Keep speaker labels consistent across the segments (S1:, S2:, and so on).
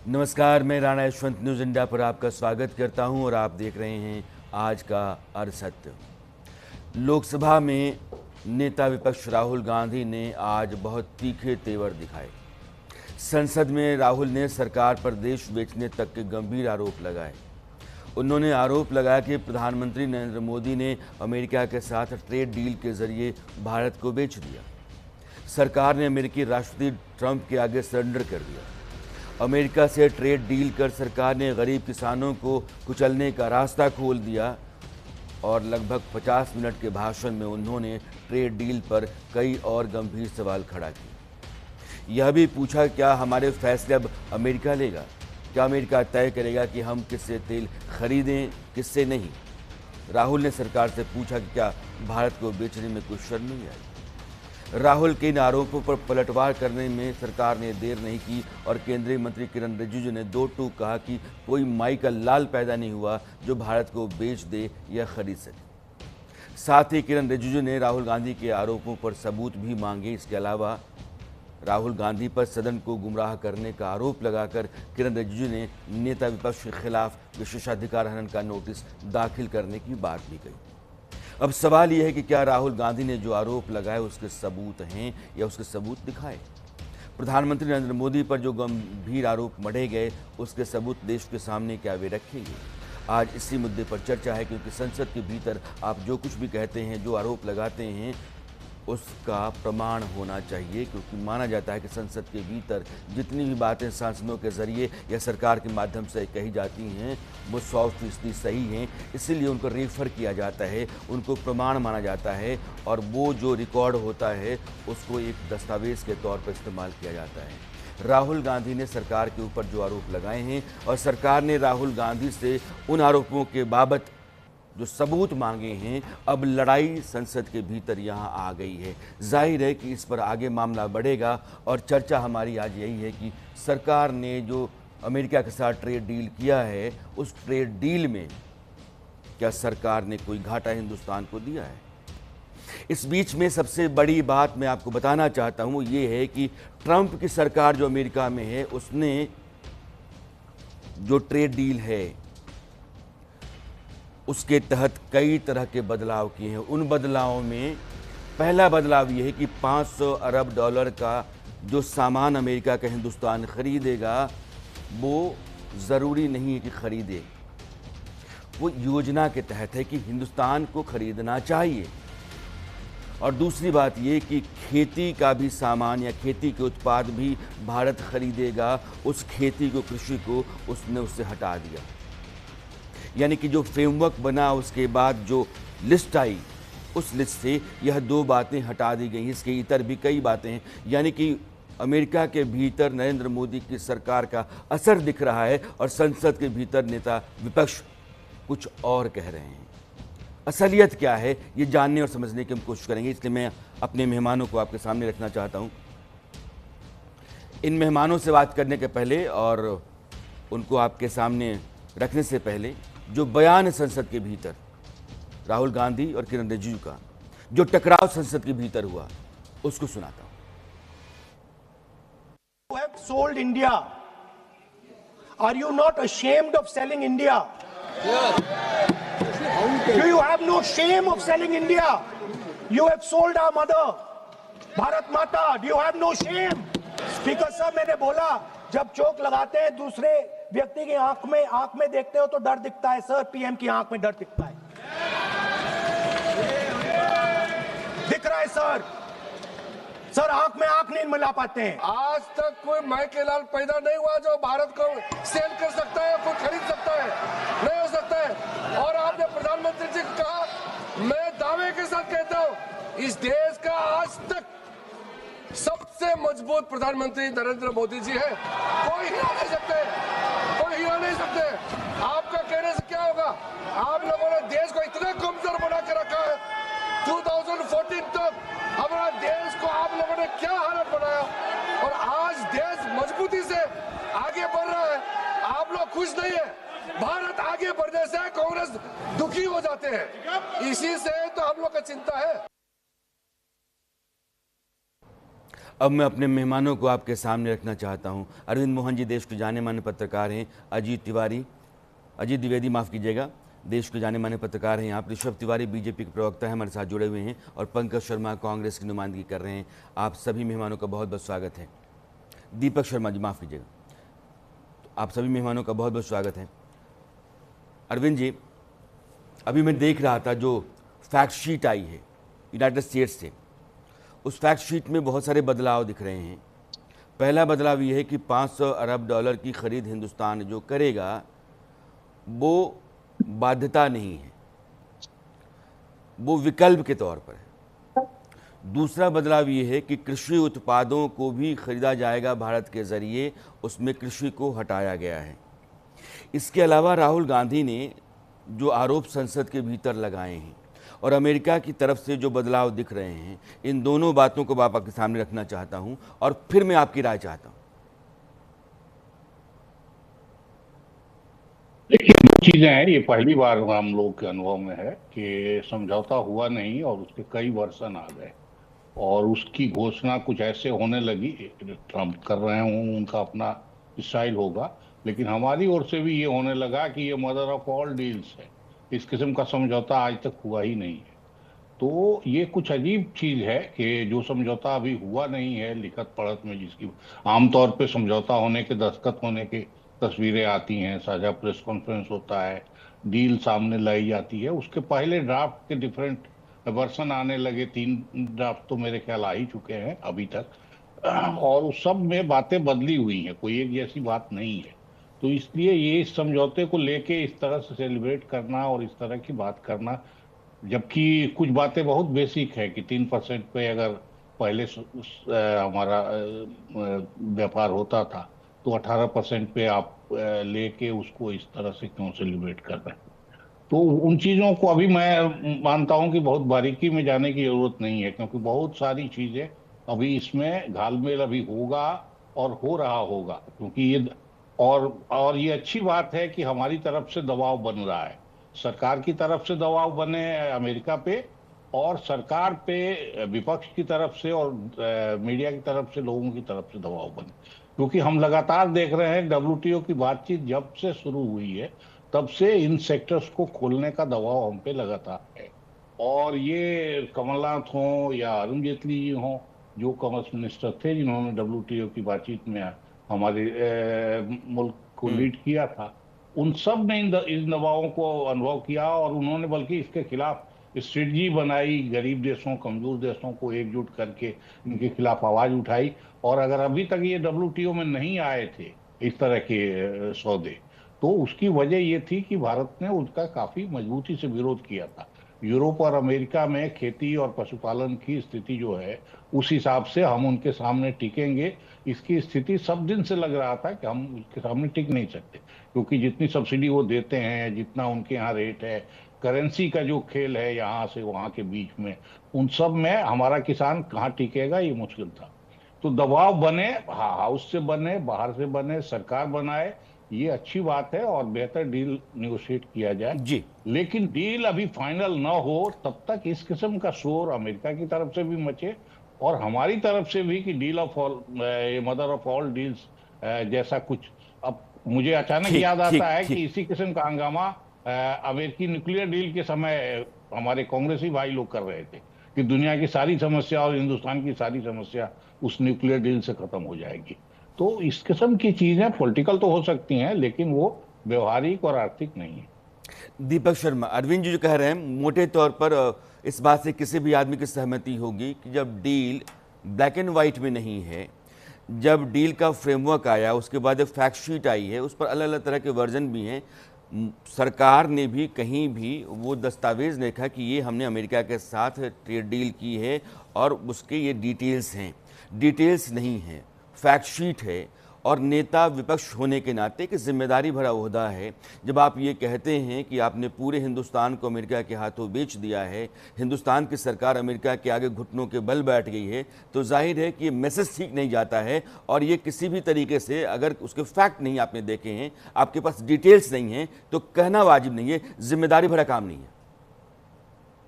S1: नमस्कार, मैं Rana Yashwant news India पर आपका स्वागत करता हूं और आप देख रहे हैं आज का अर्धसत्य। लोकसभा में नेता विपक्ष राहुल गांधी ने आज बहुत तीखे तेवर दिखाए। संसद में राहुल ने सरकार पर देश बेचने तक के गंभीर आरोप लगाए। उन्होंने आरोप लगाया कि प्रधानमंत्री नरेंद्र मोदी ने अमेरिका के साथ ट्रेड डील के जरिए भारत को बेच दिया। सरकार ने अमेरिकी राष्ट्रपति ट्रंप के आगे सरेंडर कर दिया। अमेरिका से ट्रेड डील कर सरकार ने गरीब किसानों को कुचलने का रास्ता खोल दिया और लगभग 50 मिनट के भाषण में उन्होंने ट्रेड डील पर कई और गंभीर सवाल खड़ा किए। यह भी पूछा, क्या हमारे फैसले अब अमेरिका लेगा? क्या अमेरिका तय करेगा कि हम किससे तेल खरीदें, किससे नहीं? राहुल ने सरकार से पूछा कि क्या भारत को बेचने में कोई शर्म नहीं आई। राहुल के इन आरोपों पर पलटवार करने में सरकार ने देर नहीं की और केंद्रीय मंत्री किरण रिजिजू ने दो टूक कहा कि कोई माई का लाल पैदा नहीं हुआ जो भारत को बेच दे या खरीद सके। साथ ही किरण रिजिजू ने राहुल गांधी के आरोपों पर सबूत भी मांगे। इसके अलावा राहुल गांधी पर सदन को गुमराह करने का आरोप लगाकर किरण रिजिजू ने नेता विपक्ष के खिलाफ विशेषाधिकार हनन का नोटिस दाखिल करने की बात भी कही। अब सवाल यह है कि क्या राहुल गांधी ने जो आरोप लगाए उसके सबूत हैं या उसके सबूत दिखाए? प्रधानमंत्री नरेंद्र मोदी पर जो गंभीर आरोप मढ़े गए उसके सबूत देश के सामने क्या वे रखेंगे? आज इसी मुद्दे पर चर्चा है, क्योंकि संसद के भीतर आप जो कुछ भी कहते हैं, जो आरोप लगाते हैं, उसका प्रमाण होना चाहिए, क्योंकि माना जाता है कि संसद के भीतर जितनी भी बातें सांसदों के जरिए या सरकार के माध्यम से कही जाती हैं वो 100% सही हैं। इसीलिए उनको रेफर किया जाता है, उनको प्रमाण माना जाता है और वो जो रिकॉर्ड होता है उसको एक दस्तावेज़ के तौर पर इस्तेमाल किया जाता है। राहुल गांधी ने सरकार के ऊपर जो आरोप लगाए हैं और सरकार ने राहुल गांधी से उन आरोपों के बाबत जो सबूत मांगे हैं, अब लड़ाई संसद के भीतर यहाँ आ गई है। जाहिर है कि इस पर आगे मामला बढ़ेगा और चर्चा हमारी आज यही है कि सरकार ने जो अमेरिका के साथ ट्रेड डील किया है उस ट्रेड डील में क्या सरकार ने कोई घाटा हिंदुस्तान को दिया है? इस बीच में सबसे बड़ी बात मैं आपको बताना चाहता हूँ वो ये है कि ट्रंप की सरकार जो अमेरिका में है उसने जो ट्रेड डील है उसके तहत कई तरह के बदलाव किए हैं। उन बदलावों में पहला बदलाव ये है कि 500 अरब डॉलर का जो सामान अमेरिका का हिंदुस्तान खरीदेगा वो ज़रूरी नहीं है कि खरीदे, वो योजना के तहत है कि हिंदुस्तान को खरीदना चाहिए। और दूसरी बात ये कि खेती का भी सामान या खेती के उत्पाद भी भारत खरीदेगा, उस खेती को, कृषि को उसने उससे हटा दिया। यानी कि जो फ्रेमवर्क बना उसके बाद जो लिस्ट आई उस लिस्ट से यह दो बातें हटा दी गई। इसके इतर भी कई बातें हैं। यानी कि अमेरिका के भीतर नरेंद्र मोदी की सरकार का असर दिख रहा है और संसद के भीतर नेता विपक्ष कुछ और कह रहे हैं। असलियत क्या है ये जानने और समझने की हम कोशिश करेंगे। इसलिए मैं अपने मेहमानों को आपके सामने रखना चाहता हूँ। इन मेहमानों से बात करने के पहले और उनको आपके सामने रखने से पहले जो बयान है संसद के भीतर राहुल गांधी और किरण रिजिजू का, जो टकराव संसद के भीतर हुआ, उसको सुनाता हूं।
S2: You have sold India. Are you not ashamed of selling India? Do you have no shame of selling India? You have sold our mother, Bharat Mata. Do you have no shame? Speaker साहब, मैंने बोला जब चोक लगाते हैं दूसरे व्यक्ति की आंख में देखते हो तो डर दिखता है। सर, पीएम की आंख में डर दिखता है, दिख रहा है सर। सर, आंख में आंख नहीं मिला पाते हैं।
S3: आज तक कोई माई के लाल पैदा नहीं हुआ जो भारत को सेल कर सकता है, कोई खरीद सकता है, नहीं हो सकता है। और आपने प्रधानमंत्री जी को कहा, मैं दावे के साथ कहता हूं इस देश का आज तक सबसे मजबूत प्रधानमंत्री नरेंद्र मोदी जी है। कोई हिला नहीं सकते, कोई हिला नहीं सकते। आपका कहने से क्या होगा? आप लोगों ने देश को इतना कमजोर बना के रखा है। 2014 तक हमारा देश को आप लोगों ने क्या हालत बनाया और आज देश मजबूती से आगे बढ़ रहा है। आप लोग खुश नहीं है। भारत आगे बढ़ने से कांग्रेस दुखी हो जाते हैं। इसी से तो हम लोग का चिंता है।
S1: अब मैं अपने मेहमानों को आपके सामने रखना चाहता हूं। अरविंद मोहन जी देश के जाने माने पत्रकार हैं। अजीत द्विवेदी, माफ़ कीजिएगा, देश के जाने माने पत्रकार हैं आप। ऋषभ तिवारी बीजेपी के प्रवक्ता हैं, हमारे साथ जुड़े हुए हैं। और पंकज शर्मा कांग्रेस की नुमाइंदगी कर रहे हैं। आप सभी मेहमानों का बहुत बहुत स्वागत है। दीपक शर्मा जी, माफ़ कीजिएगा, तो आप सभी मेहमानों का बहुत बहुत स्वागत है। अरविंद जी, अभी मैं देख रहा था जो फैक्ट शीट आई है यूनाइटेड स्टेट्स से, उस फैक्ट शीट में बहुत सारे बदलाव दिख रहे हैं। पहला बदलाव ये है कि 500 अरब डॉलर की खरीद हिंदुस्तान जो करेगा वो बाध्यता नहीं है, वो विकल्प के तौर पर है। दूसरा बदलाव ये है कि कृषि उत्पादों को भी खरीदा जाएगा भारत के ज़रिए, उसमें कृषि को हटाया गया है। इसके अलावा राहुल गांधी ने जो आरोप संसद के भीतर लगाए हैं और अमेरिका की तरफ से जो बदलाव दिख रहे हैं, इन दोनों बातों को आपके सामने रखना चाहता हूं और फिर मैं आपकी राय चाहता हूं।
S4: देखिए, दो चीजें हैं। ये पहली बार हम लोग के अनुभव में है कि समझौता हुआ नहीं और उसके कई वर्षन आ गए और उसकी घोषणा कुछ ऐसे होने लगी। ट्रम्प कर रहे हों, उनका अपना स्टाइल होगा, लेकिन हमारी ओर से भी ये होने लगा कि ये मदर ऑफ ऑल डील्स है। इस किस्म का समझौता आज तक हुआ ही नहीं है। तो ये कुछ अजीब चीज है कि जो समझौता अभी हुआ नहीं है लिखत पढ़त में, जिसकी आमतौर पे समझौता होने के, दस्तखत होने के तस्वीरें आती हैं, साझा प्रेस कॉन्फ्रेंस होता है, डील सामने लाई जाती है, उसके पहले ड्राफ्ट के डिफरेंट वर्सन आने लगे। 3 ड्राफ्ट तो मेरे ख्याल आ ही चुके हैं अभी तक, और उस सब में बातें बदली हुई हैं, कोई एक जैसी बात नहीं है। तो इसलिए ये इस समझौते को लेके इस तरह से सेलिब्रेट करना और इस तरह की बात करना, जबकि कुछ बातें बहुत बेसिक है कि 3% पे अगर पहले हमारा व्यापार होता था तो 18% पे आप लेके उसको इस तरह से क्यों सेलिब्रेट कर रहे हैं। तो उन चीजों को अभी मैं मानता हूं कि बहुत बारीकी में जाने की जरूरत नहीं है, क्योंकि बहुत सारी चीजें अभी इसमें घालमेल अभी होगा और हो रहा होगा, क्योंकि ये और ये अच्छी बात है कि हमारी तरफ से दबाव बन रहा है, सरकार की तरफ से दबाव बने अमेरिका पे, और सरकार पे विपक्ष की तरफ से और मीडिया की तरफ से, लोगों की तरफ से दबाव बने। क्योंकि हम लगातार देख रहे हैं डब्ल्यूटीओ की बातचीत जब से शुरू हुई है तब से इन सेक्टर्स को खोलने का दबाव हम पे लगातार है। और ये कमलनाथ हो या अरुण जेटली जी हो, जो कॉमर्स मिनिस्टर थे जिन्होंने डब्ल्यूटीओ की बातचीत में हमारे मुल्क को लीड किया था, उन सब ने इन दबावों को अनुभव किया और उन्होंने बल्कि इसके खिलाफ स्ट्रेटजी बनाई, गरीब देशों, कमजोर देशों को एकजुट करके इनके खिलाफ आवाज उठाई। और अगर अभी तक ये डब्ल्यूटीओ में नहीं आए थे इस तरह के सौदे, तो उसकी वजह ये थी कि भारत ने उसका काफी मजबूती से विरोध किया था। यूरोप और अमेरिका में खेती और पशुपालन की स्थिति जो है, उस हिसाब से हम उनके सामने टिकेंगे, इसकी स्थिति सब दिन से लग रहा था कि हम उसके सामने टिक नहीं सकते, क्योंकि जितनी सब्सिडी वो देते हैं, जितना उनके यहाँ रेट है, करेंसी का जो खेल है यहाँ से वहां के बीच में, उन सब में हमारा किसान कहाँ टिकेगा, ये मुश्किल था। तो दबाव बने, हाउस से बने, बाहर से बने, सरकार बनाए, ये अच्छी बात है और बेहतर डील नेगोशिएट किया जाए
S1: जी।
S4: लेकिन डील अभी फाइनल ना हो तब तक इस किस्म का शोर अमेरिका की तरफ से भी मचे और हमारी तरफ से भी कि deal of all, mother of all deals जैसा कुछ। अब मुझे अचानक याद आता है कि इसी किस्म का हंगामा अमेरिकी न्यूक्लियर डील के समय हमारे कांग्रेसी भाई लोग कर रहे थे कि दुनिया की सारी समस्या और हिंदुस्तान की सारी समस्या उस न्यूक्लियर डील से खत्म हो जाएगी। तो इस किस्म की चीजें पॉलिटिकल तो हो सकती हैं लेकिन वो व्यवहारिक और आर्थिक नहीं है।
S1: दीपक शर्मा, अरविंद जी जो कह रहे हैं, मोटे तौर पर इस बात से किसी भी आदमी की सहमति होगी कि जब डील ब्लैक एंड वाइट में नहीं है, जब डील का फ्रेमवर्क आया, उसके बाद एक फैक्ट शीट आई है, उस पर अलग अलग तरह के वर्जन भी हैं, सरकार ने भी कहीं भी वो दस्तावेज़ देखा कि ये हमने अमेरिका के साथ ट्रेड डील की है और उसके ये डिटेल्स हैं, डिटेल्स नहीं हैं, फैक्ट शीट है। और नेता विपक्ष होने के नाते एक जिम्मेदारी भरा ओहदा है। जब आप ये कहते हैं कि आपने पूरे हिंदुस्तान को अमेरिका के हाथों बेच दिया है, हिंदुस्तान की सरकार अमेरिका के आगे घुटनों के बल बैठ गई है, तो जाहिर है कि ये मैसेज ठीक नहीं जाता है। और ये किसी भी तरीके से अगर उसके फैक्ट नहीं आपने देखे हैं, आपके पास डिटेल्स नहीं हैं, तो कहना वाजिब नहीं है, जिम्मेदारी भरा काम नहीं है।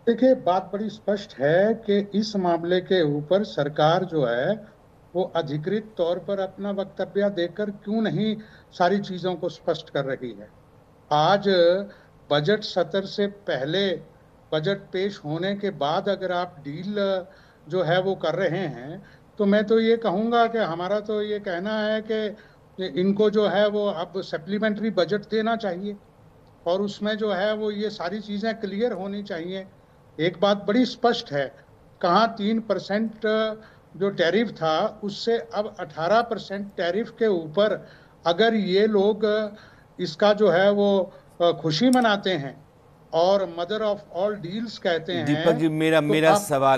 S5: देखिए, बात बड़ी स्पष्ट है कि इस मामले के ऊपर सरकार जो है वो अधिकृत तौर पर अपना वक्तव्य देकर क्यों नहीं सारी चीजों को स्पष्ट कर रही है। आज बजट सत्र से पहले, बजट पेश होने के बाद अगर आप डील जो है वो कर रहे हैं, तो मैं तो ये कहूँगा कि हमारा तो ये कहना है कि इनको जो है वो अब सप्लीमेंट्री बजट देना चाहिए और उसमें जो है वो ये सारी चीज़ें क्लियर होनी चाहिए। एक बात बड़ी स्पष्ट है, कहाँ 3% जो टैरिफ था उससे अब 18% टैरिफ के ऊपर अगर ये लोग इसका जो है वो खुशी मनाते हैं और मदर ऑफ ऑल डील्स कहते हैं।
S1: दीपक जी,
S5: तो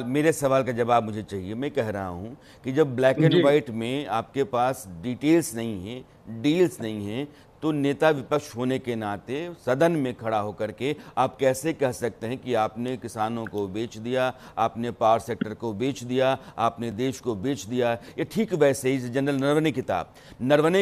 S1: मेरे सवाल का जवाब मुझे चाहिए। मैं कह रहा हूं कि जब ब्लैक एंड व्हाइट में आपके पास डिटेल्स नहीं है, डील्स नहीं है, तो नेता विपक्ष होने के नाते सदन में खड़ा होकर के आप कैसे कह सकते हैं कि आपने किसानों को बेच दिया, आपने पावर सेक्टर को बेच दिया, आपने देश को बेच दिया। ये ठीक वैसे ही जनरल नरवणे की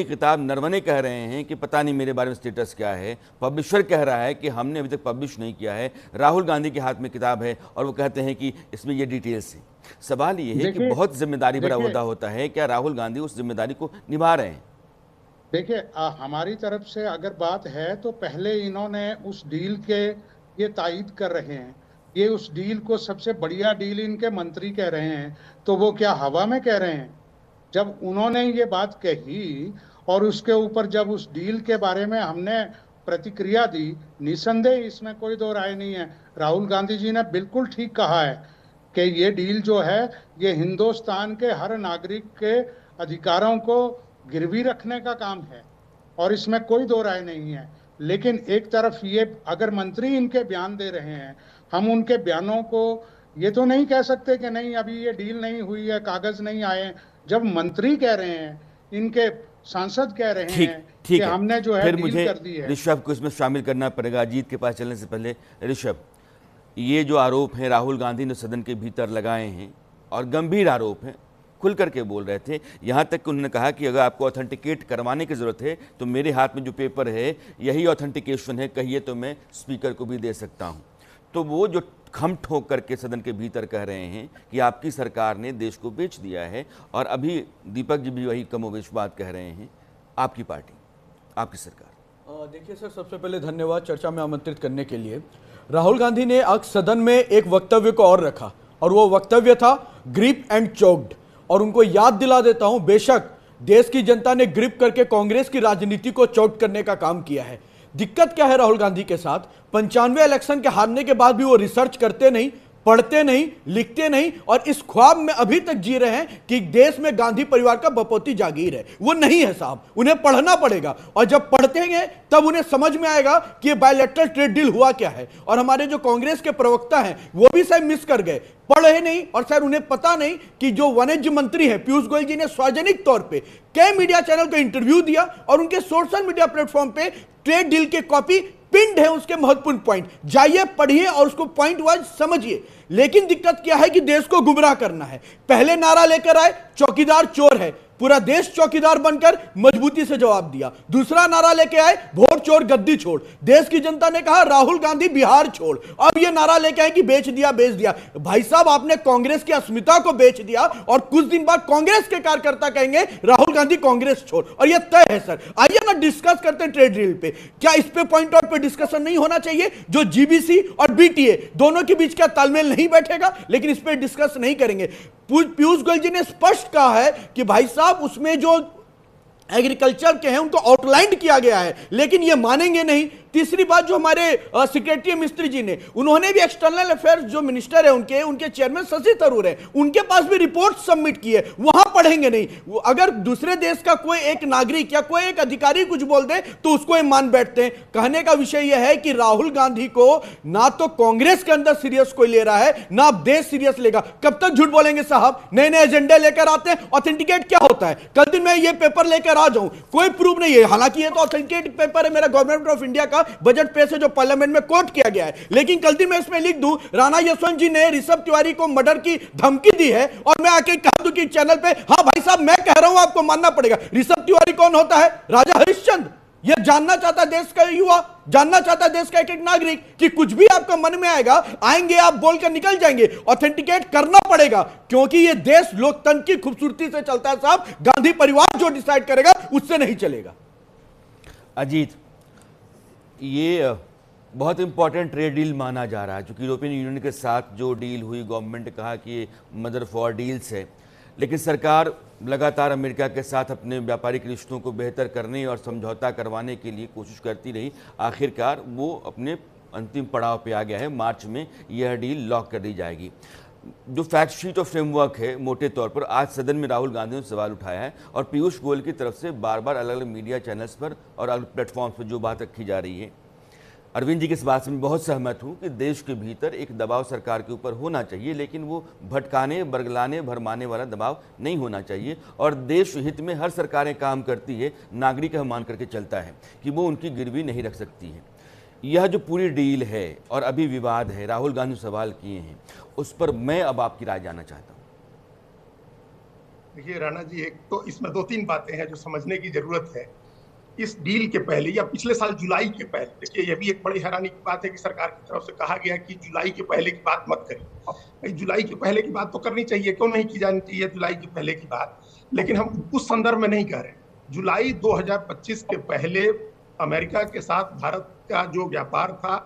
S1: किताब नरवणे कह रहे हैं कि पता नहीं मेरे बारे में स्टेटस क्या है, पब्लिशर कह रहा है कि हमने अभी तक पब्लिश नहीं किया है, राहुल गांधी के हाथ में किताब है और वो कहते हैं कि इसमें ये डिटेल्स है। सवाल ये है कि बहुत जिम्मेदारी भरा ओहदा होता है, क्या राहुल गांधी उस जिम्मेदारी को निभा रहे हैं?
S5: देखिए, हमारी तरफ से अगर बात है तो पहले इन्होंने उस डील के ये तायद कर रहे हैं, ये उस डील को सबसे बढ़िया डील इनके मंत्री कह रहे हैं, तो वो क्या हवा में कह रहे हैं? जब उन्होंने ये बात कही और उसके ऊपर जब उस डील के बारे में हमने प्रतिक्रिया दी, निसंदेह इसमें कोई दो राय नहीं है, राहुल गांधी जी ने बिल्कुल ठीक कहा है कि ये डील जो है ये हिंदुस्तान के हर नागरिक के अधिकारों को गिरवी रखने का काम है और इसमें कोई दो राय नहीं है। लेकिन एक तरफ ये अगर मंत्री इनके बयान दे रहे हैं, हम उनके बयानों को ये तो नहीं कह सकते कि नहीं अभी ये डील नहीं हुई है, कागज नहीं आए। जब मंत्री कह रहे हैं, इनके सांसद कह रहे हैं कि हमने जो है
S1: फिर
S5: डील
S1: मुझे
S5: कर दी है।
S1: ऋषभ को इसमें शामिल करना पड़ेगा। अजीत के पास चलने से पहले ऋषभ, ये जो आरोप हैं राहुल गांधी ने सदन के भीतर लगाए हैं और गंभीर आरोप हैं, खुल करके बोल रहे थे। यहाँ तक कि उन्होंने कहा कि अगर आपको ऑथेंटिकेट करवाने की ज़रूरत है तो मेरे हाथ में जो पेपर है यही ऑथेंटिकेशन है, कहिए तो मैं स्पीकर को भी दे सकता हूँ। तो वो जो खम ठोक करके सदन के भीतर कह रहे हैं कि आपकी सरकार ने देश को बेच दिया है, और अभी दीपक जी भी वही कमोवेश बात कह रहे हैं, आपकी पार्टी, आपकी सरकार।
S6: देखिए सर, सबसे पहले धन्यवाद चर्चा में आमंत्रित करने के लिए। राहुल गांधी ने आज सदन में एक वक्तव्य को और रखा और वो वक्तव्य था ग्रिप एंड चोक्ड। और उनको याद दिला देता हूं, बेशक देश की जनता ने ग्रिप करके कांग्रेस की राजनीति को चोट करने का काम किया है। दिक्कत क्या है राहुल गांधी के साथ? 95 इलेक्शन के हारने के बाद भी वो रिसर्च करते नहीं, पढ़ते नहीं, लिखते नहीं और इस ख्वाब में अभी तक जी रहे हैं कि देश में गांधी परिवार का बपौती जागीर है। वो नहीं है साहब, उन्हें पढ़ना पड़ेगा और जब पढ़ते हैं तब उन्हें समझ में आएगा कि ये बायलैटरल ट्रेड डील हुआ क्या है। और हमारे जो कांग्रेस के प्रवक्ता हैं वो भी शायद मिस कर गए, पढ़े नहीं और शायद उन्हें पता नहीं कि जो वाणिज्य मंत्री हैं पीयूष गोयल जी ने सार्वजनिक तौर पे कई मीडिया चैनल को इंटरव्यू दिया और उनके सोशल मीडिया प्लेटफॉर्म पे ट्रेड डील के कॉपी पिंड है, उसके महत्वपूर्ण पॉइंट जाइए पढ़िए और उसको पॉइंट वाइज समझिए। लेकिन दिक्कत क्या है कि देश को गुमराह करना है। पहले नारा लेकर आए चौकीदार चोर है, पूरा देश चौकीदार बनकर मजबूती से जवाब दिया। दूसरा नारा लेके आए वोट चोर गद्दी छोड़, देश की जनता ने कहा राहुल गांधी बिहार छोड़। अब ये नारा लेके आए कि बेच दिया बेच दिया। भाई साहब, आपने कांग्रेस की अस्मिता को बेच दिया और कुछ दिन बाद कांग्रेस के कार्यकर्ता कहेंगे राहुल गांधी कांग्रेस छोड़, और ये तय है सर। आइए ना डिस्कस करते हैं ट्रेड डील पे। क्या इस पे पॉइंट आउट पे डिस्कशन नहीं होना चाहिए? जो जीबीसी और बीटीए दोनों के बीच का तालमेल नहीं बैठेगा, लेकिन इस पे डिस्कस नहीं करेंगे। पीयूष गोयल जी ने स्पष्ट कहा है कि भाई साहब उसमें जो एग्रीकल्चर के हैं उनको आउटलाइन किया गया है, लेकिन ये मानेंगे नहीं। तीसरी बात, जो हमारे सेक्रेटरी मिस्त्री जी ने, उन्होंने भी एक्सटर्नल अफेयर्स जो मिनिस्टर है उनके चेयरमैन शशि थरूर है, उनके पास भी रिपोर्ट सबमिट की है, वहां पढ़ेंगे नहीं। अगर दूसरे देश का कोई एक नागरिक या कोई एक अधिकारी कुछ बोल दे तो उसको मान बैठते हैं। कहने का विषय यह है कि राहुल गांधी को ना तो कांग्रेस के अंदर सीरियस कोई ले रहा है, ना देश सीरियस लेगा। कब तक झूठ बोलेंगे साहब? नए नए एजेंडे लेकर आते हैं। ऑथेंटिकेट क्या होता है? कल दिन मैं ये पेपर लेकर आ जाऊं, कोई प्रूफ नहीं है, हालांकि ये तो ऑथेंटिकेट पेपर है मेरा गवर्नमेंट ऑफ इंडिया का बजट पे से जो पार्लियामेंट में कोट किया गया है, लेकिन कल दिन मैं इसमें लिख दूं राणा यशवंत जी ने ऋषभ तिवारी को मर्डर की धमकी दी है और मैं आके कह दूं कि चैनल पे, हां भाई साहब मैं कह रहा हूं आपको मानना पड़ेगा। ऋषभ तिवारी कौन होता है? राजा हरिश्चंद्र। यह जानना चाहता है देश का युवा, जानना चाहता है देश का एक एक नागरिक कि कुछ भी आपका मन में आएगा, आएंगे आप बोलकर निकल जाएंगे। ऑथेंटिकेट करना पड़ेगा, क्योंकि यह देश लोकतंत्र की खूबसूरती से चलता है साहब। गांधी परिवार जो डिसाइड करेगा उससे नहीं चलेगा।
S1: अजीत, ये बहुत इंपॉर्टेंट ट्रेड डील माना जा रहा है, क्योंकि यूरोपियन यूनियन के साथ जो डील हुई, गवर्नमेंट ने कहा कि ये मदर फॉर डील्स है, लेकिन सरकार लगातार अमेरिका के साथ अपने व्यापारिक रिश्तों को बेहतर करने और समझौता करवाने के लिए कोशिश करती रही। आखिरकार वो अपने अंतिम पड़ाव पे आ गया है। मार्च में यह डील लॉक कर दी जाएगी। जो फैक्ट शीट और फ्रेमवर्क है, मोटे तौर पर आज सदन में राहुल गांधी ने सवाल उठाया है और पीयूष गोयल की तरफ से बार बार अलग अलग मीडिया चैनल्स पर और अलग प्लेटफॉर्म्स पर जो बात रखी जा रही है। अरविंद जी की इस बात से मैं बहुत सहमत हूं कि देश के भीतर एक दबाव सरकार के ऊपर होना चाहिए, लेकिन वो भटकाने, बरगलाने, भरमाने वाला दबाव नहीं होना चाहिए। और देश हित में हर सरकारें काम करती है, नागरिक मान करके चलता है कि वो उनकी गिरवी नहीं रख सकती है। यह जो पूरी डील है और अभी विवाद है, राहुल गांधी सवाल किए हैं, उस पर मैं अब आपकी राय जानना चाहता हूँ।
S7: देखिए राणा जी, एक तो इसमें 2-3 बातें हैं जो समझने की जरूरत है। इस डील के पहले या पिछले साल जुलाई के पहले, देखिए यह भी एक बड़ी हैरानी की बात है कि सरकार की तरफ से कहा गया कि जुलाई के पहले की बात मत करिए। जुलाई के पहले की बात तो करनी चाहिए, क्यों नहीं की जानी चाहिए जुलाई के पहले की बात, लेकिन हम उस संदर्भ में नहीं कह रहे। जुलाई 2025 के पहले अमेरिका के साथ भारत का जो व्यापार था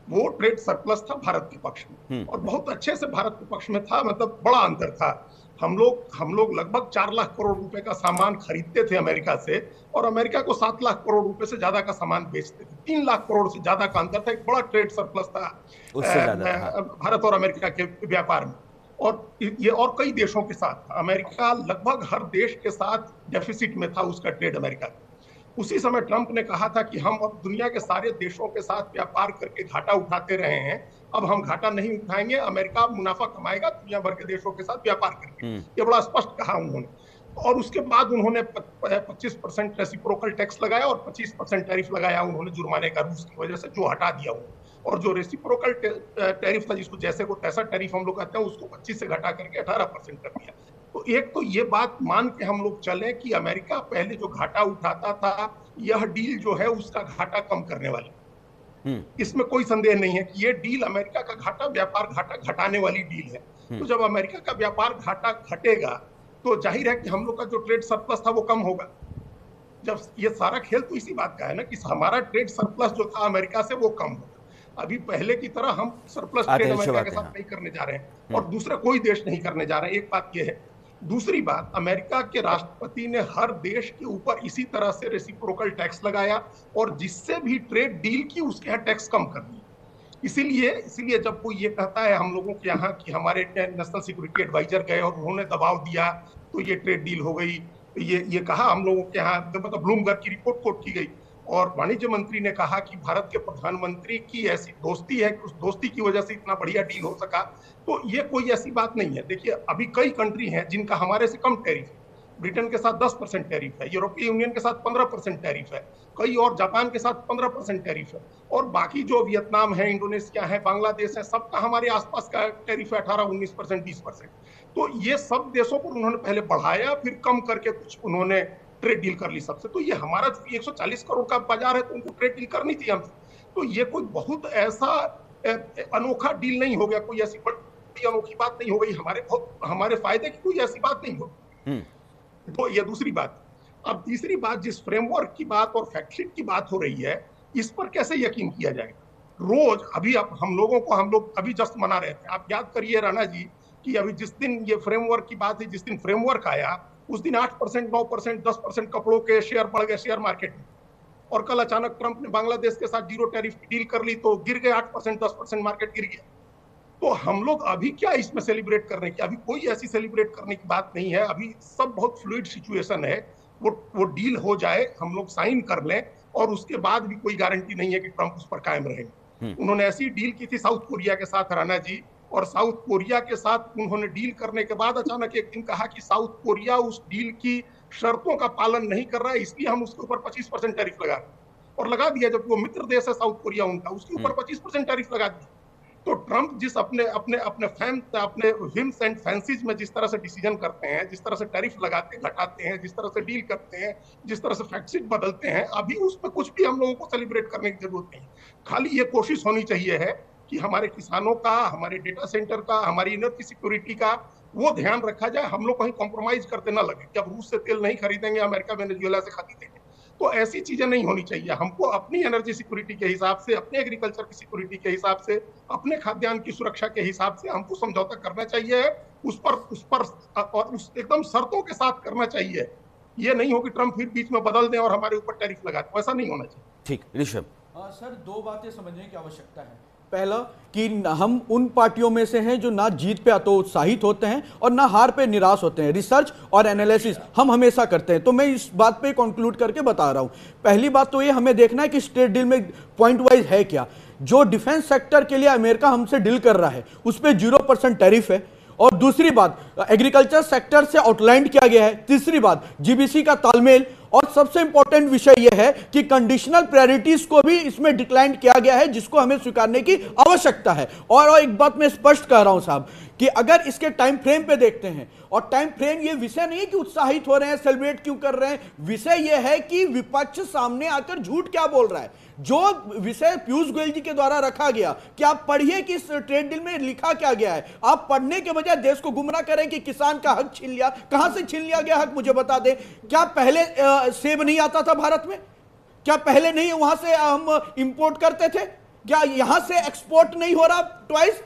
S7: वो ट्रेड सरप्लस था भारत के पक्ष में, और बहुत अच्छे से भारत के पक्ष में था। मतलब बड़ा अंतर था। हम लोग लगभग 4 लाख करोड़ रुपए का सामान खरीदते थे अमेरिका से, और अमेरिका को 7 लाख करोड़ रुपए से ज्यादा का सामान बेचते थे। 3 लाख करोड़ से ज्यादा का अंतर था। एक बड़ा ट्रेड सरप्लस था भारत और अमेरिका के व्यापार में। और ये और कई देशों के साथ, अमेरिका लगभग हर देश के साथ डेफिसिट में था उसका ट्रेड अमेरिका। उसी समय ट्रंप ने कहा था कि हम अब दुनिया के सारे देशों के साथ व्यापार करके घाटा उठाते रहे हैं, अब हम घाटा नहीं उठाएंगे, अमेरिका मुनाफा कमाएगा दुनिया भर के देशों के साथ व्यापार करके। ये बड़ा स्पष्ट कहा उन्होंने। और उसके बाद उन्होंने 25% रेसिप्रोकल टैक्स लगाया और 25% टैरिफ लगाया उन्होंने जुर्माने का, रूस की वजह से, जो हटा दिया उन्होंने। और जो रेसिप्रोकल टैरिफ था, जिसको जैसे को तैसा टैरिफ हम लोग कहते हैं, उसको 25 से घटा करके 18% कर दिया। तो एक तो ये बात मान के हम लोग चले कि अमेरिका पहले जो घाटा उठाता था, यह डील जो है उसका घाटा कम करने वाली। इसमें कोई संदेह नहीं है कि ये डील अमेरिका का घाटा, व्यापार घाटा घटाने वाली डील है। तो जब अमेरिका का व्यापार घाटा घटेगा तो जाहिर है कि हम लोग का जो ट्रेड सरप्लस था वो कम होगा। जब ये सारा खेल तो इसी बात का है ना कि हमारा ट्रेड सरप्लस जो था अमेरिका से वो कम होगा। अभी पहले की तरह हम सरप्लस ट्रेड अमेरिका के साथ नहीं करने जा रहे हैं, और दूसरा कोई देश नहीं करने जा रहे हैं। एक बात ये है। दूसरी बात, अमेरिका के राष्ट्रपति ने हर देश के ऊपर इसी तरह से रेसिप्रोकल टैक्स लगाया, और जिससे भी ट्रेड डील की उसके यहाँ टैक्स कम कर दिया। इसीलिए जब कोई ये कहता है हम लोगों के यहाँ कि हमारे नेशनल सिक्योरिटी एडवाइजर गए और उन्होंने दबाव दिया तो ये ट्रेड डील हो गई, ये कहा हम लोगों के यहाँ, मतलब ब्लूमबर्ग की रिपोर्ट कोट की गई, और वाणिज्य मंत्री ने कहा कि भारत के प्रधानमंत्री की ऐसी दोस्ती है कि उस दोस्ती की वजह से इतना बढ़िया डील हो सका। तो ये कोई ऐसी बात नहीं है। देखिए, अभी कई कंट्री हैं जिनका हमारे से कम टैरिफ है। ब्रिटेन के साथ 10% टैरिफ है, यूरोपीय यूनियन के साथ 15% टैरिफ है, कई और जापान के साथ 15% टैरिफ है, और बाकी जो वियतनाम है, इंडोनेशिया है, बांग्लादेश है, सबका हमारे आसपास का टैरिफ है 18-19%, 20%। तो ये सब देशों को उन्होंने पहले बढ़ाया, फिर कम करके कुछ उन्होंने ट्रेड डील कर ली सबसे। तो ये हमारा 140 करोड़ का बाजार है, तो उनको ट्रेड डील करनी थी हमसे। तो ये कोई बहुत ऐसा अनोखा डील नहीं हो गया, कोई ऐसी बड़ी अनोखी बात नहीं हो गई, हमारे फायदे की कोई ऐसी बात नहीं हो। तो ये दूसरी बात। अब तीसरी बात, जिस फ्रेमवर्क की बात और फैक्टशीट की बात हो रही है, इस पर कैसे यकीन किया जाएगा? रोज अभी हम लोग अभी जस्ट मना रहे थे। आप याद करिए राणा जी कि अभी जिस दिन ये फ्रेमवर्क की बात है, जिस दिन फ्रेमवर्क आया उस दिन 8%, 9%, 10% कपड़ों के शेयर बढ़ गए शेयर मार्केट में, और कल अचानक ट्रंप ने बांग्लादेश के साथ 0 टैरिफ की डील कर ली तो गिर गए 8%, 10% मार्केट गिर गया। तो हम लोग अभी क्या इसमें सेलिब्रेट करने की, अभी कोई ऐसी सेलिब्रेट करने की बात नहीं है। अभी सब बहुत फ्लूइड सिचुएशन है। वो डील हो जाए, हम लोग साइन कर लें, और उसके बाद भी कोई गारंटी नहीं है कि ट्रंप उस पर कायम रहेंगे। उन्होंने ऐसी डील की थी साउथ कोरिया के साथ राणा जी, और साउथ कोरिया के साथ उन्होंने डील करने के बाद अचानक एक दिन कहा कि साउथ कोरिया उस डील की शर्तों का पालन नहीं कर रहा है, इसलिए हम उसके ऊपर 25% टैरिफ लगा रहे हैं। और लगा दिया, जब वो मित्र देश है साउथ कोरिया उनका, उसके ऊपर 25% टैरिफ लगा दिया। तो ट्रंप जिस अपने अपने अपने अपने विम्स एंड फैंसीज में जिस तरह से डिसीजन करते हैं, जिस तरह से टैरिफ लगाते घटाते हैं, जिस तरह से डील करते हैं, जिस तरह से फैक्ट शीट बदलते हैं, अभी उसमें कुछ भी हम लोगों को सेलिब्रेट करने की जरूरत नहीं। खाली ये कोशिश होनी चाहिए है कि हमारे किसानों का, हमारे डेटा सेंटर का, हमारी एनर्जी सिक्योरिटी का वो ध्यान रखा जाए, हम लोग कहीं कॉम्प्रोमाइज करते ना लगे कि अब रूस से तेल नहीं खरीदेंगे, अमेरिका वेनेजुएला से खरीदेंगे। तो ऐसी चीजें नहीं होनी चाहिए। हमको अपनी एनर्जी सिक्योरिटी के हिसाब से, अपने एग्रीकल्चर की सिक्योरिटी के हिसाब से, अपने खाद्यान्न की सुरक्षा के हिसाब से हमको समझौता करना चाहिए, उस पर और उस एकदम शर्तों के साथ करना चाहिए। ये नहीं हो कि ट्रंप फिर बीच में बदल दें और हमारे ऊपर टैरिफ लगा दें, ऐसा नहीं होना चाहिए।
S1: ठीक, ऋषभ।
S6: सर, दो बातें समझने की आवश्यकता है। पहला कि हम उन पार्टियों में से हैं जो ना जीत पे तो उत्साहित होते हैं और ना हार पे निराश होते हैं। रिसर्च और एनालिसिस हम हमेशा करते हैं। तो मैं इस बात पे कंक्लूड करके बता रहा हूं। पहली बात तो ये हमें देखना है कि स्ट्रेट डील में पॉइंट वाइज है क्या। जो डिफेंस सेक्टर के लिए अमेरिका हमसे डील कर रहा है उस पर 0% टैरिफ है। और दूसरी बात, एग्रीकल्चर सेक्टर से आउटलाइन किया गया है। तीसरी बात, जीबीसी का तालमेल। और सबसे इंपॉर्टेंट विषय यह है कि कंडीशनल प्रायोरिटीज को भी इसमें डिक्लाइन किया गया है, जिसको हमें स्वीकारने की आवश्यकता है। और एक बात मैं स्पष्ट कह रहा हूं साहब कि अगर इसके टाइम फ्रेम पे देखते हैं, और टाइम फ्रेम ये विषय नहीं है कि उत्साहित हो रहे हैं, सेलिब्रेट क्यों कर रहे हैं, विषय ये है कि विपक्ष सामने आकर झूठ क्या बोल रहा है। जो विषय पीयूष गोयल जी के द्वारा रखा गया कि आप पढ़िए कि इस ट्रेड डील में लिखा क्या गया है, आप पढ़ने के बजाय देश को गुमराह करें कि किसान का हक छीन लिया। कहां से छीन लिया गया हक, मुझे बता दें। क्या पहले सेब नहीं आता था भारत में? क्या पहले नहीं वहां से हम इंपोर्ट करते थे? क्या यहां से एक्सपोर्ट नहीं हो रहा ट्वाइस?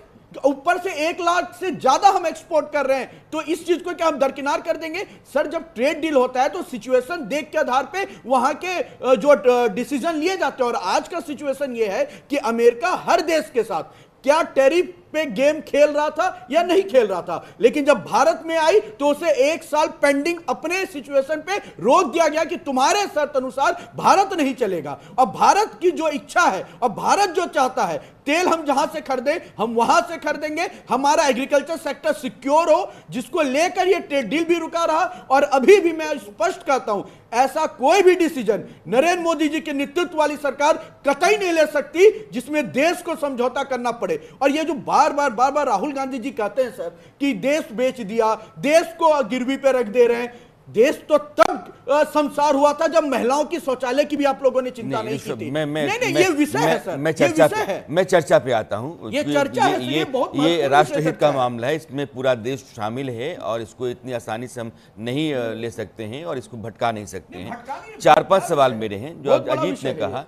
S6: ऊपर से 1 लाख से ज्यादा हम एक्सपोर्ट कर रहे हैं। तो इस चीज को क्या हम दरकिनार कर देंगे? सर, जब ट्रेड डील होता है तो सिचुएशन देख के आधार पे वहां के जो डिसीजन लिए जाते हैं। और आज का सिचुएशन ये है कि अमेरिका हर देश के साथ क्या टैरिफ पे गेम खेल रहा था या नहीं खेल रहा था, लेकिन जब भारत में आई तो उसे 1 साल पेंडिंग अपने सिचुएशन पे रोक दिया गया कि तुम्हारे शर्त अनुसार भारत नहीं चलेगा। और भारत की जो इच्छा है और भारत जो चाहता है, तेल हम जहां से खरीदें हम वहां से खरीदेंगे, हमारा एग्रीकल्चर सेक्टर सिक्योर हो, जिसको लेकर ये ट्रेड डील भी रुका रहा। और अभी भी मैं स्पष्ट कहता हूं, ऐसा कोई भी डिसीजन नरेंद्र मोदी जी के नेतृत्व वाली सरकार कतई नहीं ले सकती जिसमें देश को समझौता करना पड़े। और ये जो बार बार राहुल गांधी जी कहते हैं सर कि देश बेच दिया, देश को गिरवी पे रख दे रहे हैं। देश तो तब संसार हुआ था जब महिलाओं की शौचालय की भी आप लोगों ने चिंता नहीं की थी। नहीं, ये विषय है सर।
S1: मैं चर्चा पे आता हूं।
S6: ये चर्चा है,
S1: ये राष्ट्रहित का मामला है, इसमें पूरा देश शामिल है और इसको इतनी आसानी से हम नहीं ले सकते हैं और इसको भटका नहीं सकते हैं। 4-5 सवाल मेरे हैं। जो अजीत ने कहा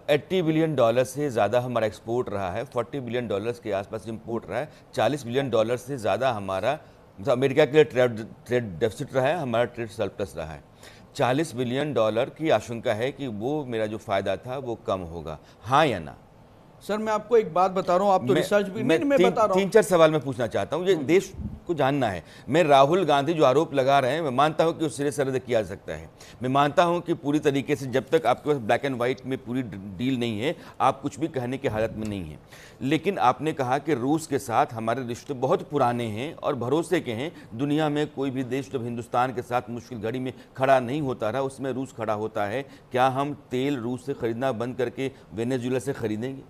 S1: 80 बिलियन डॉलर से ज़्यादा हमारा एक्सपोर्ट रहा है, 40 बिलियन डॉलर के आसपास इम्पोर्ट रहा है, 40 बिलियन डॉलर से ज़्यादा हमारा अमेरिका के लिए ट्रेड डेफिसिट रहा है, हमारा ट्रेड सरप्लस रहा है। 40 बिलियन डॉलर की आशंका है कि वो मेरा जो फायदा था वो कम होगा, हाँ या ना?
S6: सर, मैं आपको एक बात बता रहा हूं, आप तो रिसर्च भी मैं बता रहा हूं।
S1: 3-4 सवाल मैं पूछना चाहता हूं, ये देश को जानना है। मैं राहुल गांधी जो आरोप लगा रहे हैं, मैं मानता हूं कि उस सिरे से रद्द किया जा सकता है। मैं मानता हूं कि पूरी तरीके से जब तक आपके पास ब्लैक एंड व्हाइट में पूरी डील नहीं है, आप कुछ भी कहने की हालत में नहीं है। लेकिन आपने कहा कि रूस के साथ हमारे रिश्ते बहुत पुराने हैं और भरोसे के हैं। दुनिया में कोई भी देश जब हिंदुस्तान के साथ मुश्किल घड़ी में खड़ा नहीं होता रहा, उसमें रूस खड़ा होता है। क्या हम तेल रूस से खरीदना बंद करके वेनेजुएला से खरीदेंगे?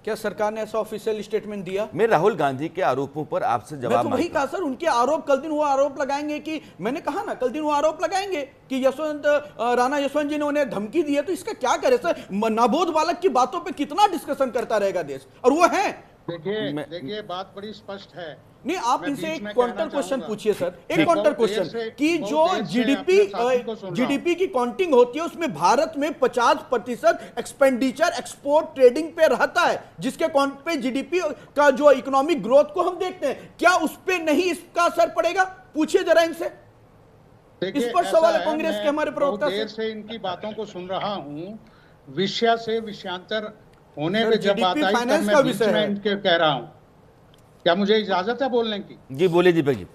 S6: क्या सरकार ने ऐसा ऑफिशियल स्टेटमेंट दिया?
S1: मैं राहुल गांधी के आरोपों पर आपसे जवाब
S6: मैं तो वही कहा सर, उनके आरोप कल दिन वो आरोप लगाएंगे कि मैंने कहा ना, कल दिन वो आरोप लगाएंगे कि राणा यशवंत जी ने उन्हें धमकी दी है। तो इसका क्या करे सर? नाबोध बालक की बातों पे कितना डिस्कशन करता रहेगा देश? और वो है,
S5: देखिए बात बड़ी स्पष्ट है।
S6: नहीं, आप इनसे एक काउंटर क्वेश्चन पूछिए सर, एक काउंटर क्वेश्चन कि जो जीडीपी की काउंटिंग होती है उसमें भारत में 50% एक्सपेंडिचर एक्सपोर्ट ट्रेडिंग पे रहता है, जिसके काउंट पे जीडीपी का जो इकोनॉमिक ग्रोथ को हम देखते हैं। क्या उस पे नहीं इसका असर पड़ेगा? पूछिए जरा इनसे। इस पर सवाल है कांग्रेस के हमारे प्रवक्ता
S5: से इनकी बातों को सुन रहा हूँ, विषय से विषयांतर होने पे जब बात आई तब मैं बीच में इनके कह रहा हूँ। क्या मुझे इजाजत है बोलने की?
S1: जी बोले दीपक जी।